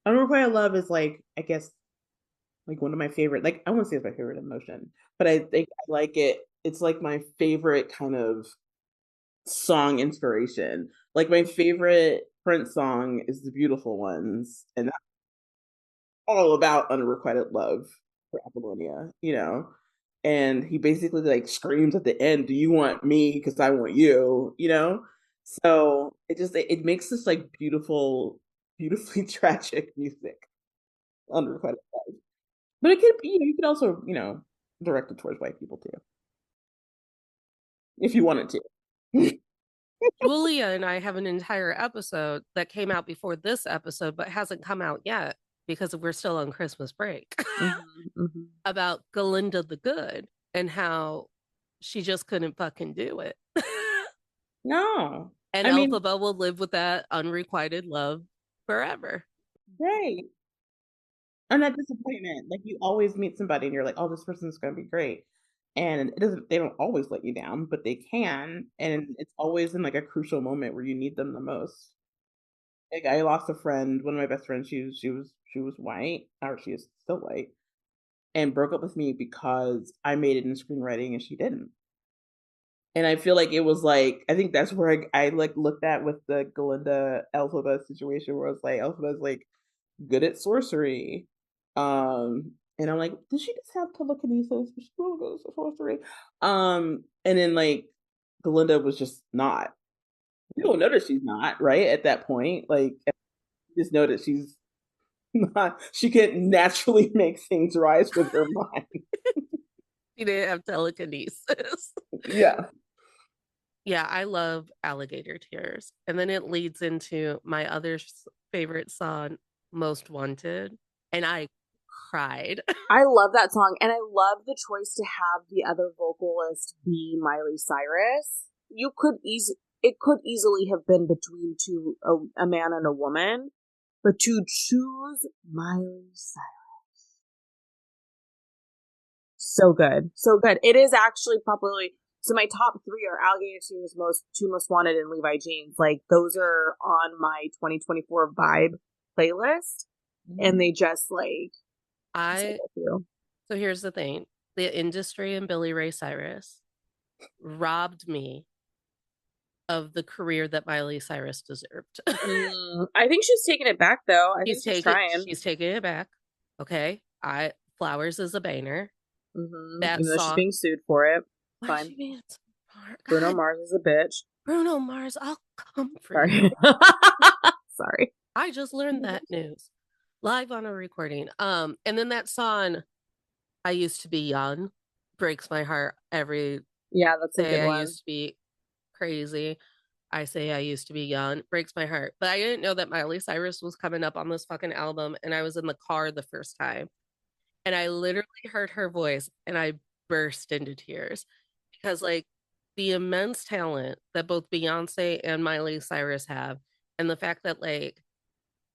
Unrequited Love is, like, I guess, like, one of my favorite, like, I wouldn't say it's my favorite emotion, but I think I like it. It's like my favorite kind of song inspiration. Like, my favorite Prince song is The Beautiful Ones, and that's all about unrequited love for Apollonia, you know? And he basically, like, screams at the end, "Do you want me? Because I want you," you know? So, it makes this, like, beautifully tragic music, unrequited love. But it could be, you could also, direct it towards white people too, if you wanted to. Julia and I have an entire episode that came out before this episode, but hasn't come out yet because we're still on Christmas break, about Galinda the Good and how she just couldn't fucking do it. No. And I mean, Elphaba will live with that unrequited love forever. right. And that disappointment, like, you always meet somebody and you're like, "Oh, this person's gonna be great." And they don't always let you down, but they can, and it's always in, like, a crucial moment where you need them the most. Like, I lost a friend, one of my best friends, she was white, or she is still white, and broke up with me because I made it in screenwriting and she didn't. And I feel like it was like, I think that's where I like looked at with the Galinda Elphaba situation, where it's like Elphaba's like good at sorcery. And I'm like, did she just have telekinesis? Was she really good at sorcery? And then like Galinda was just not. You don't notice she's not, right? At that point. Like, you just know that she's not, she can't naturally make things rise with her mind. She didn't have telekinesis. Yeah. Yeah, I love Alligator Tears. And then it leads into my other favorite song, Most Wanted. And I cried. I love that song. And I love the choice to have the other vocalist be Miley Cyrus. It could easily have been between a man and a woman, but to choose Miley Cyrus. So good. So good. It is actually probably, so my top three are Alligator Tears, Two Most Wanted, and Levi Jeans. Like, those are on my 2024 vibe playlist. And they just like, so here's the thing. The industry and Billy Ray Cyrus robbed me of the career that Miley Cyrus deserved. I think she's taking it back, though. I think she's trying. She's taking it back. Okay. Flowers is a banger. That song, she's being sued for it. Fine. Bruno Mars is a bitch. Bruno Mars, I'll come for you. Sorry. I just learned that news live on a recording. And then that song, I Used to Be Young, breaks my heart every that's a good one. I used to be crazy. I say I used to be young, breaks my heart. But I didn't know that Miley Cyrus was coming up on this fucking album, and I was in the car the first time, and I literally heard her voice, and I burst into tears because, like, the immense talent that both Beyonce and Miley Cyrus have, and the fact that, like,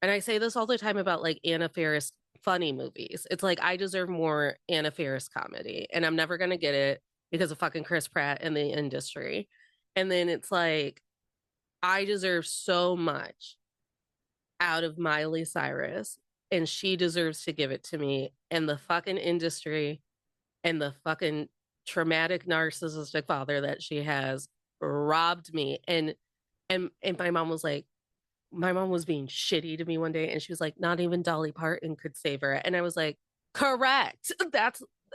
and I say this all the time about, like, Anna Faris funny movies. It's like, I deserve more Anna Faris comedy, and I'm never gonna get it because of fucking Chris Pratt and the industry. And then it's like, I deserve so much out of Miley Cyrus, and she deserves to give it to me. And the fucking industry and the fucking traumatic narcissistic father that she has robbed me. And my mom was like, my mom was being shitty to me one day, and she was like, not even Dolly Parton could save her. And I was like, correct.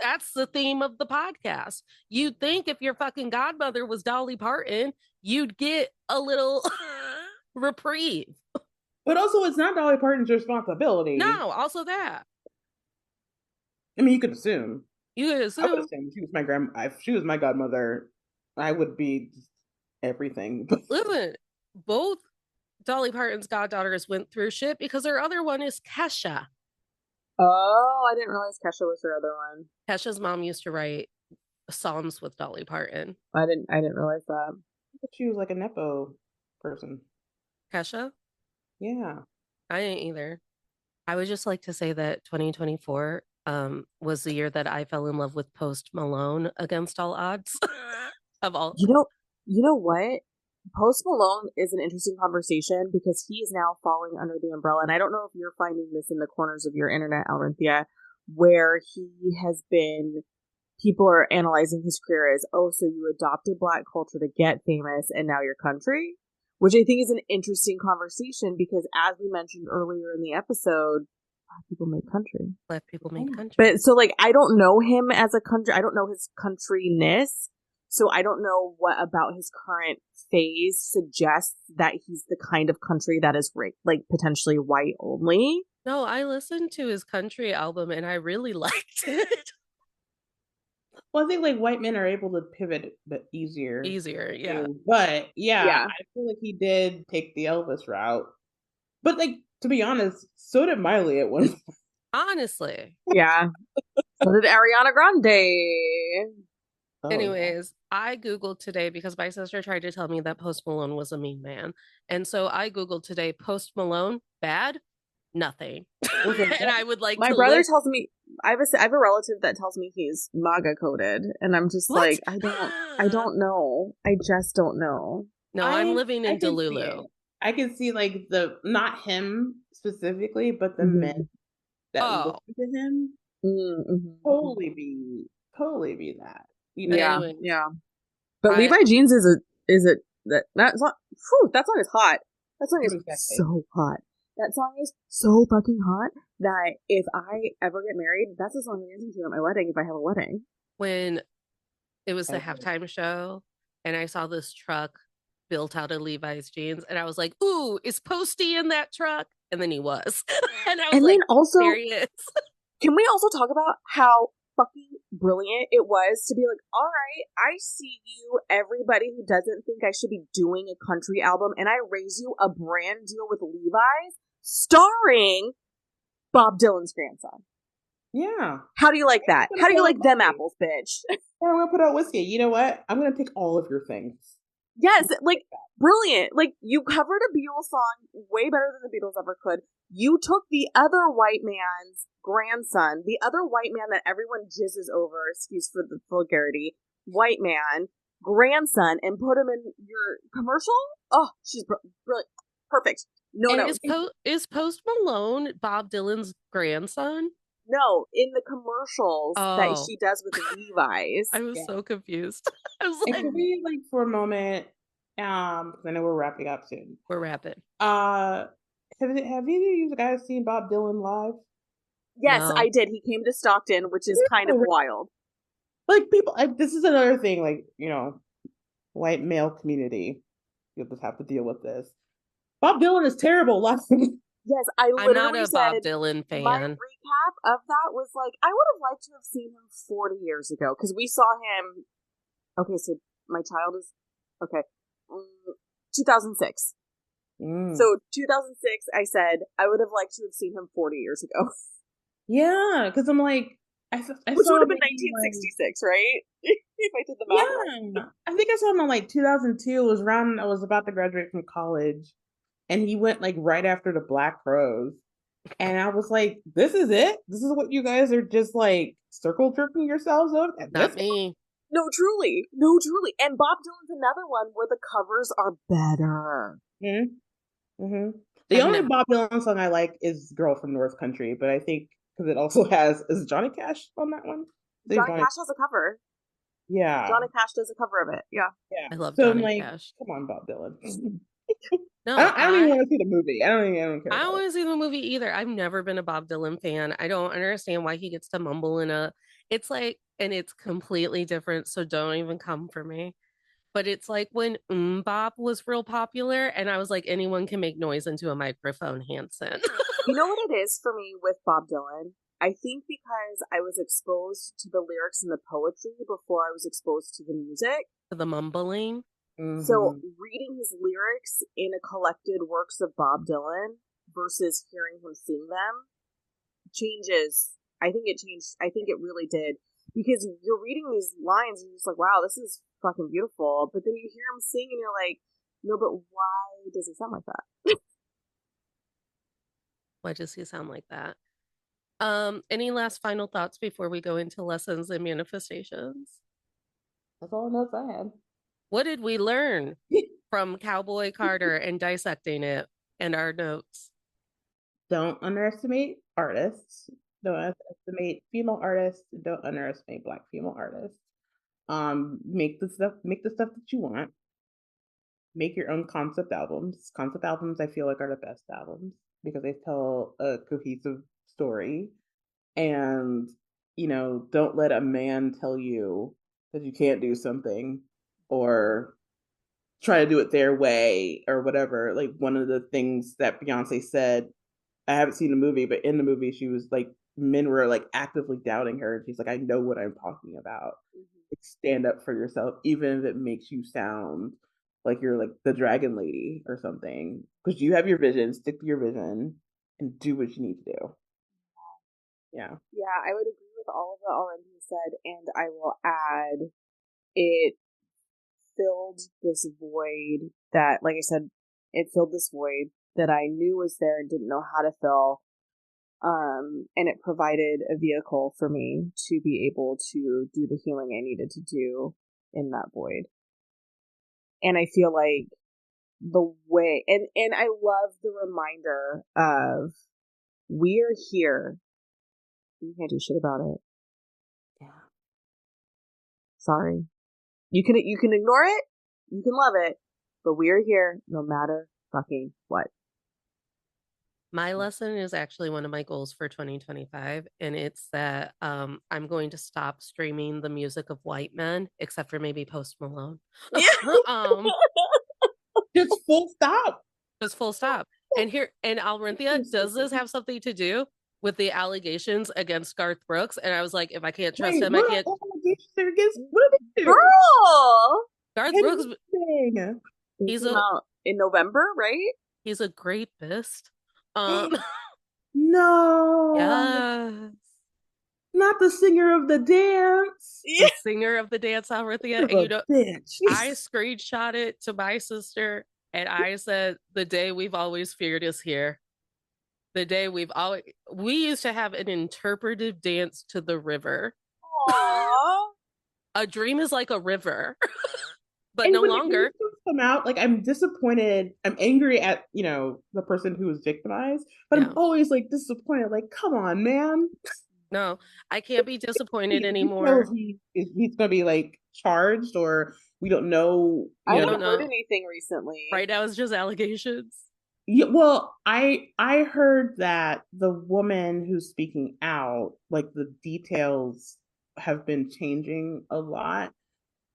That's the theme of the podcast. You'd think if your fucking godmother was Dolly Parton, you'd get a little reprieve. But also, it's not Dolly Parton's responsibility. No, also that. I mean, you could assume. You could assume. I would assume she was my if she was my godmother, I would be everything. Listen, both Dolly Parton's goddaughters went through shit because her other one is Kesha. Oh, I didn't realize Kesha was her other one. Kesha's mom used to write songs with Dolly Parton. I didn't realize that. She was like a Nepo person. Kesha? Yeah. I didn't either. I would just like to say that 2024 was the year that I fell in love with Post Malone against all odds. Of all. You know what? Post Malone is an interesting conversation because he is now falling under the umbrella. And I don't know if you're finding this in the corners of your internet, Alrinthea, where he has been, people are analyzing his career as, oh, so you adopted Black culture to get famous and now you're country? Which I think is an interesting conversation because, as we mentioned earlier in the episode, Black people make country. Black people make country. But so, like, I don't know him as a country. I don't know his countryness. So I don't know what about his current phase suggests that he's the kind of country that is like potentially white only. No, I listened to his country album and I really liked it. Well, I think like white men are able to pivot but easier. Yeah. But yeah, I feel like he did take the Elvis route. But like, to be honest, so did Miley at one point. Honestly. Yeah. So did Ariana Grande. Oh, anyways, yeah. I Googled today because my sister tried to tell me that Post Malone was a mean man. And so I Googled today, Post Malone, bad? Nothing. And I would like my brother tells me, I have a relative that tells me he's MAGA coded. And I'm just like, I don't know. I just don't know. No, I'm living in Delulu. I can see like not him specifically, but the men that look to him totally be that. You know? Yeah. But Levi Jeans that song is hot. That song is so hot. That song is so fucking hot that if I ever get married, that's the song I'm dancing to at my wedding if I have a wedding. When it was the halftime show and I saw this truck built out of Levi's jeans and I was like, ooh, is Posty in that truck? And then he was. And I was like, then also, there he is. Can we also talk about how fucking brilliant it was to be like, all right, I see you, everybody who doesn't think I should be doing a country album, and I raise you a brand deal with Levi's starring Bob Dylan's grandson. Yeah. How do you like that? How do you like them apples, bitch? I'm gonna put out whiskey. You know what? I'm gonna take all of your things. Yes, like, brilliant. Like, you covered a Beatles song way better than the Beatles ever could. You took the other white man's grandson, the other white man that everyone jizzes over, excuse for the vulgarity, white man, grandson, and put him in your commercial? Oh, she's brilliant. Perfect. No, and is Post Malone Bob Dylan's grandson? No, in the commercials that she does with Levi's. I was so confused. I was like, can we, like, for a moment, because I know we're wrapping up soon. We're wrapping. Have either of you guys seen Bob Dylan live? Yes, no. I did. He came to Stockton, which is kind of wild. Like, people, this is another thing, like, you know, white male community, you'll just have to deal with this. Bob Dylan is terrible. Yes, I'm not a Bob Dylan fan. My recap of that was like, I would have liked to have seen him 40 years ago, because we saw him. Okay, so my child is 2006. So 2006, I said I would have liked to have seen him 40 years ago. Yeah, because I'm like, which would have been 1966, right? If I did the math right. Yeah, I think I saw him in like 2002. It was around I was about to graduate from college. And he went like right after the Black Crowes. And I was like, this is it? This is what you guys are just like circle jerking yourselves over? Not me. No, truly. No, truly. And Bob Dylan's another one where the covers are better. Mm-hmm. Mm-hmm. The only Bob Dylan song I like is Girl from North Country, but I think because it also is Johnny Cash on that one? Johnny Cash has a cover. Yeah. Johnny Cash does a cover of it. Yeah. I love Johnny Cash. Come on, Bob Dylan. No, I don't even want to see the movie. I don't care. I don't want to see the movie either. I've never been a Bob Dylan fan. I don't understand why he gets to mumble it's like, and it's completely different, so don't even come for me. But it's like when Bop was real popular, and I was like, anyone can make noise into a microphone, Hanson. You know what it is for me with Bob Dylan? I think because I was exposed to the lyrics and the poetry before I was exposed to the music. The mumbling. Mm-hmm. So reading his lyrics in a collected works of Bob Dylan versus hearing him sing them changes. I think it changed. I think it really did. Because you're reading these lines and you're just like, wow, this is fucking beautiful. But then you hear him sing and you're like, no, but why does it sound like that? Why does he sound like that? Any last final thoughts before we go into lessons and manifestations? That's all the notes I had. What did we learn from Cowboy Carter and dissecting it and our notes? Don't underestimate artists. Don't underestimate female artists. Don't underestimate Black female artists. Make the stuff that you want. Make your own concept albums. Concept albums, I feel like, are the best albums because they tell a cohesive story. And, you know, don't let a man tell you that you can't do something or try to do it their way or whatever. Like, one of the things that Beyonce said, I haven't seen the movie, but in the movie she was like, men were like actively doubting her, and she's like, I know what I'm talking about. Like, stand up for yourself, even if it makes you sound like you're like the dragon lady or something, because you have your vision. Stick to your vision and do what you need to do. Yeah, I would agree with all of what Alrinthea said, and I will add, it filled this void that, like I said, it filled this void that I knew was there and didn't know how to fill. And it provided a vehicle for me to be able to do the healing I needed to do in that void. And I feel like the way, and I love the reminder of, we're here. You can't do shit about it. Yeah. Sorry. You can ignore it, you can love it, but we're here no matter fucking what. My lesson is actually one of my goals for 2025, and it's that I'm going to stop streaming the music of white men, except for maybe Post Malone. Just full stop. Just full stop. And Alrinthea, does this have something to do with the allegations against Garth Brooks, and I was like, if I can't trust Wait, him, I what can't. allegations are against? What did they do? Girl! Garth Brooks, It he's came out in November, right? he's a rapist. No, Yes, not the singer of the dance. the singer of the dance, Alrinthea, and Bitch. I screenshot it to my sister, and I said, "The day we've always feared is here. The day we used to have an interpretive dance to the river. Aww. A dream is like a river, but And no when longer." it come out, like I'm disappointed. I'm angry at the person who was victimized, but I'm always like disappointed. Like, come on, man. No, I can't be disappointed You know anymore. he's gonna be like charged, or we don't know. I haven't heard anything recently. Right now, it's just allegations. Yeah, well, I heard that the woman who's speaking out, like the details have been changing a lot.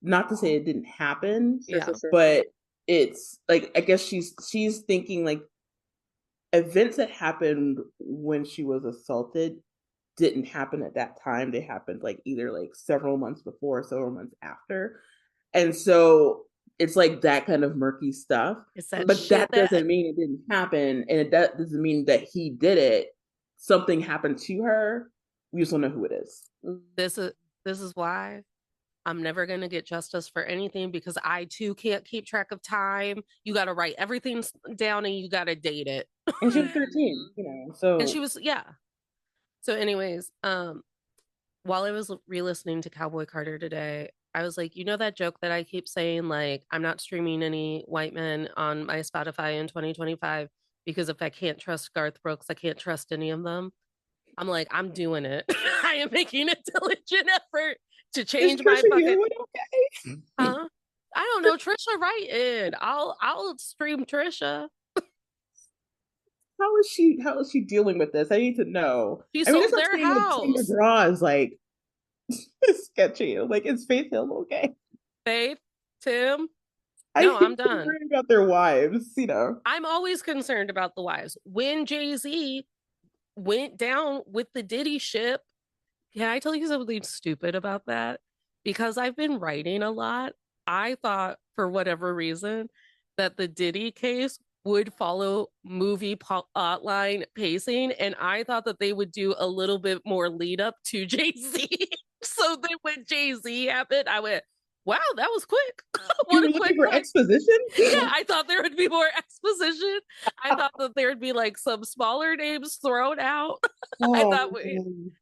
Not to say it didn't happen, Yeah. but it's like I guess she's thinking like events that happened when she was assaulted didn't happen at that time. They happened like either like several months before, several months after. And so it's like that kind of murky stuff. But that doesn't mean it didn't happen. And that doesn't mean that he did it. Something happened to her. We just don't know who it is. This is why I'm never going to get justice for anything, because I too can't keep track of time. You got to write everything down and you got to date it. And she was 13, so. And she was, yeah. So anyways, while I was re-listening to Cowboy Carter today, I was like, that joke that I keep saying, like, I'm not streaming any white men on my Spotify in 2025 because if I can't trust Garth Brooks, I can't trust any of them. I'm like, I'm doing it. I am making a diligent effort to change my bucket. Okay? Huh? I don't know. Trisha, write in. I'll stream Trisha. How is she dealing with this? I need to know. She sold their house. Draw is like sketchy. Like, is Faith Hill okay? Faith, Tim. No, I'm done. About their wives, I'm always concerned about the wives. When Jay-Z went down with the Diddy ship, can I tell you something stupid about that? Because I've been writing a lot, I thought for whatever reason that the Diddy case would follow movie plotline pacing, and I thought that they would do a little bit more lead up to Jay-Z. So then when Jay-Z happened, I went, wow, that was quick. What a quick exposition? Yeah, I thought there would be more exposition. I thought that there would be like some smaller names thrown out. I thought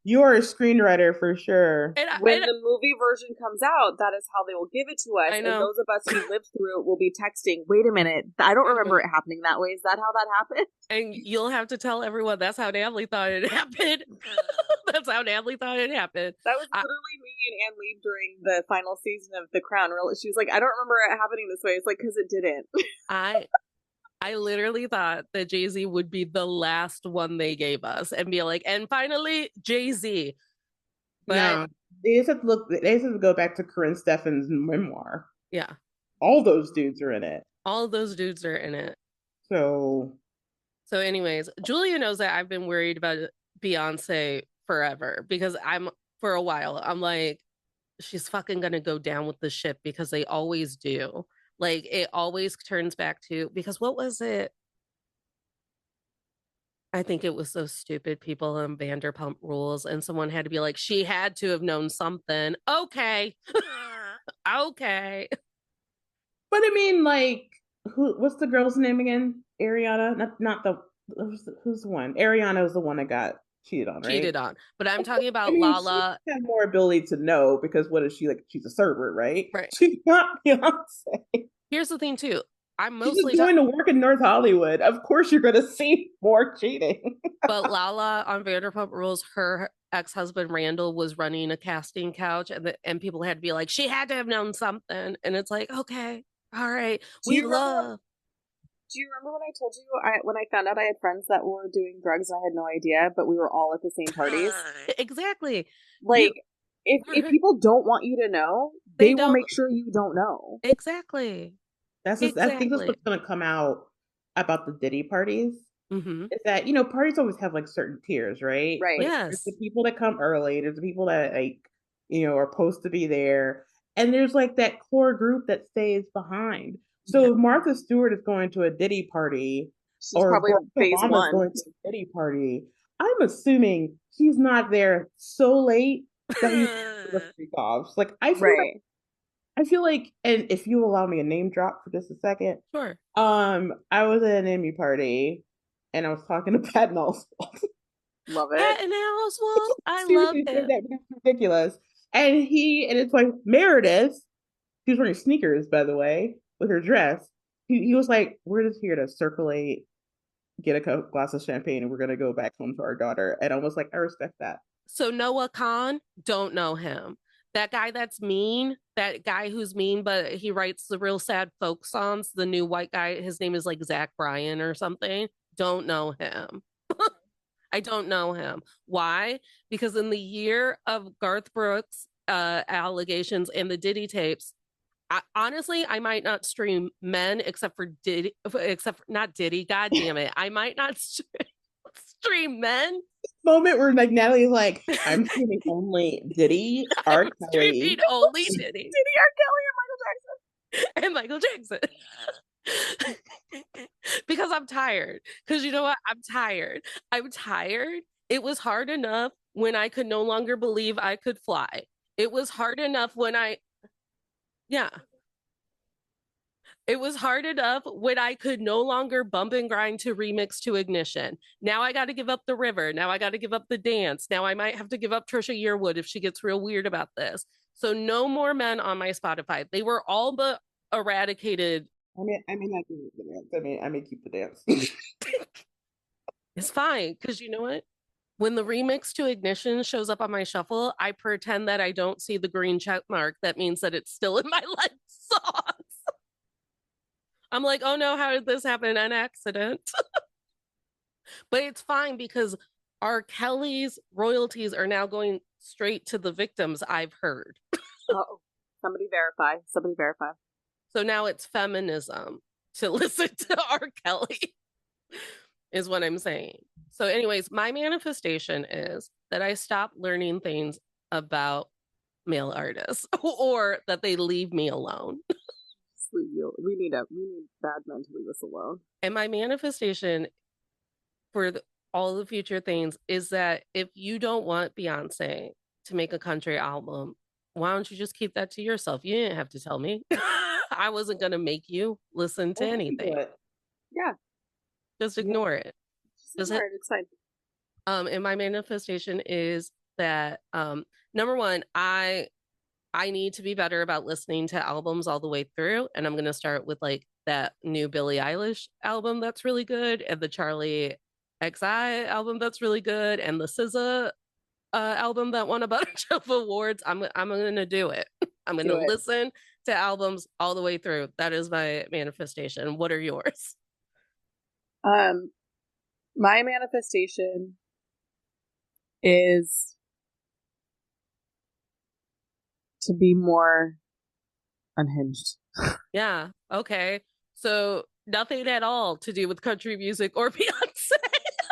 you are a screenwriter for sure. When the movie version comes out, that is how they will give it to us. And those of us who lived through it will be texting, wait a minute, I don't remember it happening that way. Is that how that happened? And you'll have to tell everyone that's how Natalie thought it happened. That's how Natalie thought it happened. That was literally me and Ann Lee during the final season of The Crown. She was like, I don't remember it happening this way. It's like, because it didn't. I literally thought that Jay-Z would be the last one they gave us and be like, and finally, Jay-Z. But no, they just have to look, they just have to go back to Corinne Steffen's memoir. Yeah. All those dudes are in it. All those dudes are in it. So anyways, Julia knows that I've been worried about Beyonce forever, because for a while, I'm like, she's fucking gonna go down with the ship, because they always do. Like, it always turns back to, because what was it? I think it was those stupid people in Vanderpump Rules, and someone had to be like, she had to have known something. Okay. Okay. But I mean, like, what's the girl's name again? Ariana? Not the, who's the one? Ariana was the one that got cheated on, right? Cheated on. But I'm talking about Lala. She had more ability to know, because what is she, like? She's a server, right? Right. She's not Beyonce. Here's the thing too. I'm mostly she's going to work in North Hollywood. Of course you're going to see more cheating. But Lala on Vanderpump Rules, her ex-husband Randall was running a casting couch, and people had to be like, she had to have known something. And it's like, okay, all right. Do you remember when I told you when I found out I had friends that were doing drugs and I had no idea, but we were all at the same parties? Exactly. Like, if people don't want you to know, they will make sure you don't know. Exactly. I think that's what's going to come out about the Diddy parties. is that, parties always have like certain tiers, right? Right. Like there's the Yes. people that come early, there's the people that like, are supposed to be there. And there's like that core group that stays behind. Yeah. So if Martha Stewart is going to a Diddy party She's or probably Barack phase Obama is one. going to a Diddy party, I'm assuming he's not there so late that he's the freak offs. Like Right. I feel like, and if you allow me a name drop for just a second, Sure. I was at an Emmy party and I was talking to Patton Oswalt. Love it. Patton Oswalt. I love Seriously, him. that because it's ridiculous. And it's like Meredith, she was wearing sneakers, by the way, with her dress. He was like, "We're just here to circulate, get a glass of champagne, and we're gonna go back home to our daughter." And I was like, I respect that. So Noah Khan, don't know him. That guy that's mean, that guy who's mean, but he writes the real sad folk songs. The new white guy, his name is like Zach Bryan or something. Don't know him. I don't know him. Why? Because in the year of Garth Brooks allegations and the Diddy tapes, honestly, I might not stream men except for Diddy, except for not Diddy. God damn it. I might not stream men. Moment where like Natalie's like, I'm streaming only Diddy, I'm R. streaming Kelly. only Diddy Diddy, R. Kelly, and Michael Jackson. Because I'm tired. Because you know what? I'm tired. I'm tired. It was hard enough when I could no longer believe I could fly. It was hard enough when yeah. It was hard enough when I could no longer bump and grind to remix to Ignition. Now I got to give up the river. Now I got to give up the dance. Now I might have to give up Trisha Yearwood if she gets real weird about this. So no more men on my Spotify. They were all but eradicated. I may keep the dance. It's fine because you know what? When the remix to Ignition shows up on my shuffle, I pretend that I don't see the green check mark. That means that it's still in my life songs. I'm like, oh no, how did this happen? An accident. But it's fine because R. Kelly's royalties are now going straight to the victims, I've heard. Oh, somebody verify. Somebody verify. So now it's feminism to listen to R. Kelly, is what I'm saying. So, anyways, my manifestation is that I stop learning things about male artists or that they leave me alone. We need bad men to leave us alone. And my manifestation for all the future things is that if you don't want Beyonce to make a country album, why don't you just keep that to yourself? You didn't have to tell me. I wasn't going to make you listen to anything. Yeah. Just ignore it. Just ignore it. It's fine. And my manifestation is that number one, I need to be better about listening to albums all the way through. And I'm going to start with like that new Billie Eilish album that's really good, and the Charlie XI album that's really good, and the SZA album that won a bunch of awards. I'm going to do it. I'm going to listen to albums all the way through. That is my manifestation. What are yours? My manifestation is to be more unhinged. Yeah. Okay. So nothing at all to do with country music or Beyonce.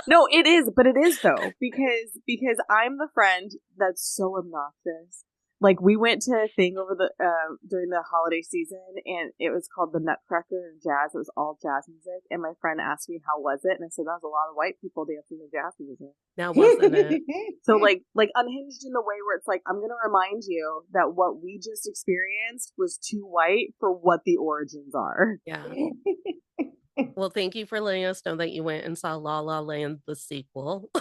No, it is, but it is though, because I'm the friend that's so obnoxious. Like we went to a thing over the during the holiday season, and it was called the Nutcracker and Jazz. It was all jazz music, and my friend asked me how was it, and I said that was a lot of white people dancing to jazz music. Now wasn't it? So like unhinged in the way where it's like I'm gonna remind you that what we just experienced was too white for what the origins are. Yeah. Well, thank you for letting us know that you went and saw La La Land, the sequel.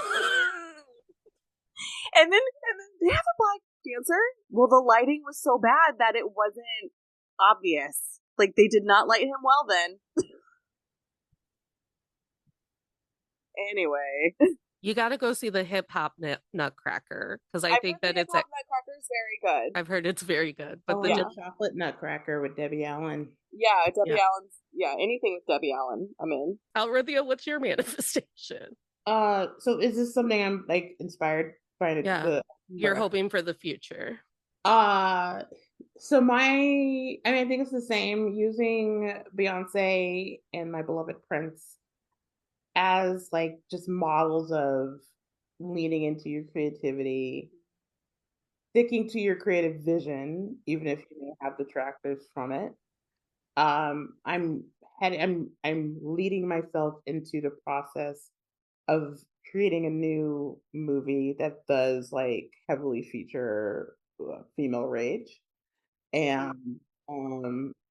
And then they have a black dancer. Well, the lighting was so bad that it wasn't obvious. Like they did not light him well then. Anyway, you got to go see the hip hop Nutcracker because I think that it's Nutcracker is very good. I've heard it's very good. But the chocolate Nutcracker with Debbie Allen. Yeah, Debbie Allen's. Yeah, anything with Debbie Allen, I'm in. Alrinthea, what's your manifestation? So is this something I'm like inspired by? Yeah, you're hoping for the future. So I think it's the same. Using Beyonce and my beloved Prince as like just models of leaning into your creativity, sticking to your creative vision, even if you may have detractors from it. I'm I'm leading myself into the process of creating a new movie that does like heavily feature female rage, and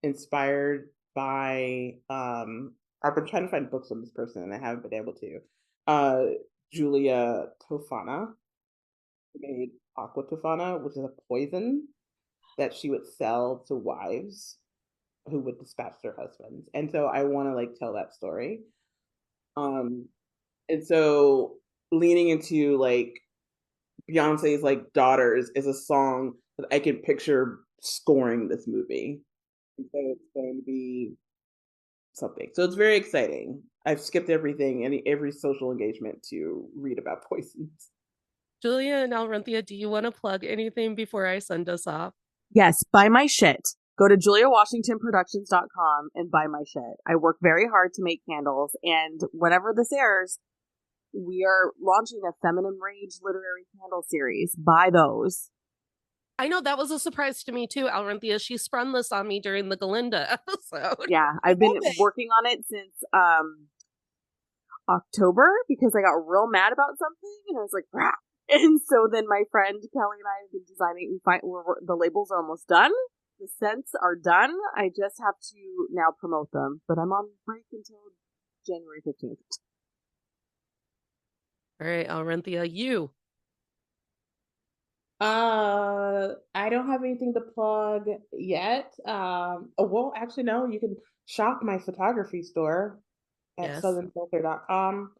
inspired by I've been trying to find books on this person and I haven't been able to. Uh Julia Tofana made aqua tofana, which is a poison that she would sell to wives who would dispatch their husbands. And so I want to like tell that story. Um and so leaning into like Beyonce's like Daughters is a song that I can picture scoring this movie. And so it's going to be something. So it's very exciting. I've skipped everything, every social engagement to read about poisons. Julia and Alrinthea, do you want to plug anything before I send us off? Yes, buy my shit. Go to juliawashingtonproductions.com and buy my shit. I work very hard to make candles, and whenever this airs, we are launching a Feminine Rage literary candle series. Buy those. I know that was a surprise to me too, Alrinthea. She sprung this on me during the Galinda episode. Yeah, I've been working on it since October because I got real mad about something, and I was like, rah! And so then my friend Kelly and I have been designing. The labels are almost done. The scents are done. I just have to now promote them, but I'm on break until January 15th. All right, Alrinthea, you. I don't have anything to plug yet. Oh, well, actually, no. You can shop my photography store at Yes. southernfilter.com.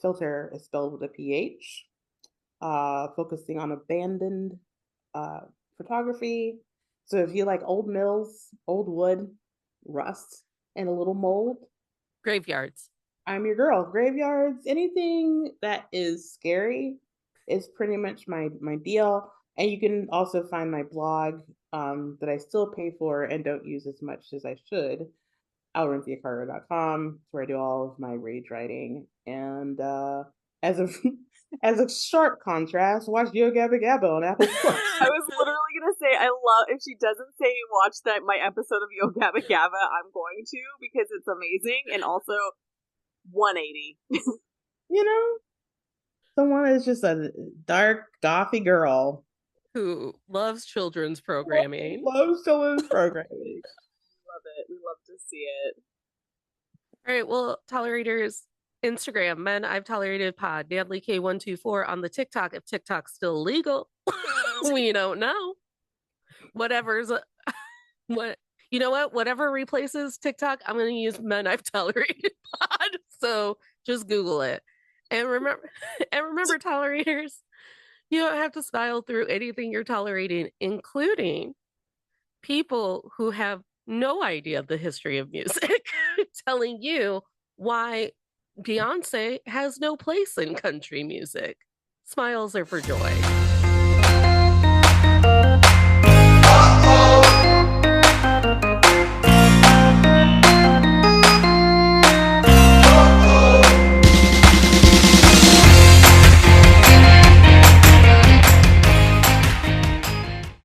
Filter is spelled with a PH. Focusing on abandoned photography. So if you like old mills, old wood, rust, and a little mold, Graveyards. I'm your girl. Graveyards, anything that is scary is pretty much my deal. And you can also find my blog that I still pay for and don't use as much as I should. Alrinthiacarter.com, where I do all of my rage writing. And as a as a sharp contrast, watch Yo Gabba Gabba on Apple Plus. I was literally gonna say I love if she doesn't say watch that my episode of Yo Gabba Gabba, I'm going to because it's amazing and also 180. You know, someone is just a dark, gothy girl who loves children's programming. Loves children's programming. Love it. We love to see it. All right, well, tolerators, Instagram, Men I've Tolerated Pod, Natalie K124 on the TikTok, if TikTok's still legal. We don't know. Whatever's what you know what? Whatever replaces TikTok, I'm gonna use Men I've Tolerated Pod. So just Google it. And remember, tolerators, you don't have to smile through anything you're tolerating, including people who have no idea of the history of music telling you why Beyonce has no place in country music. Smiles are for joy.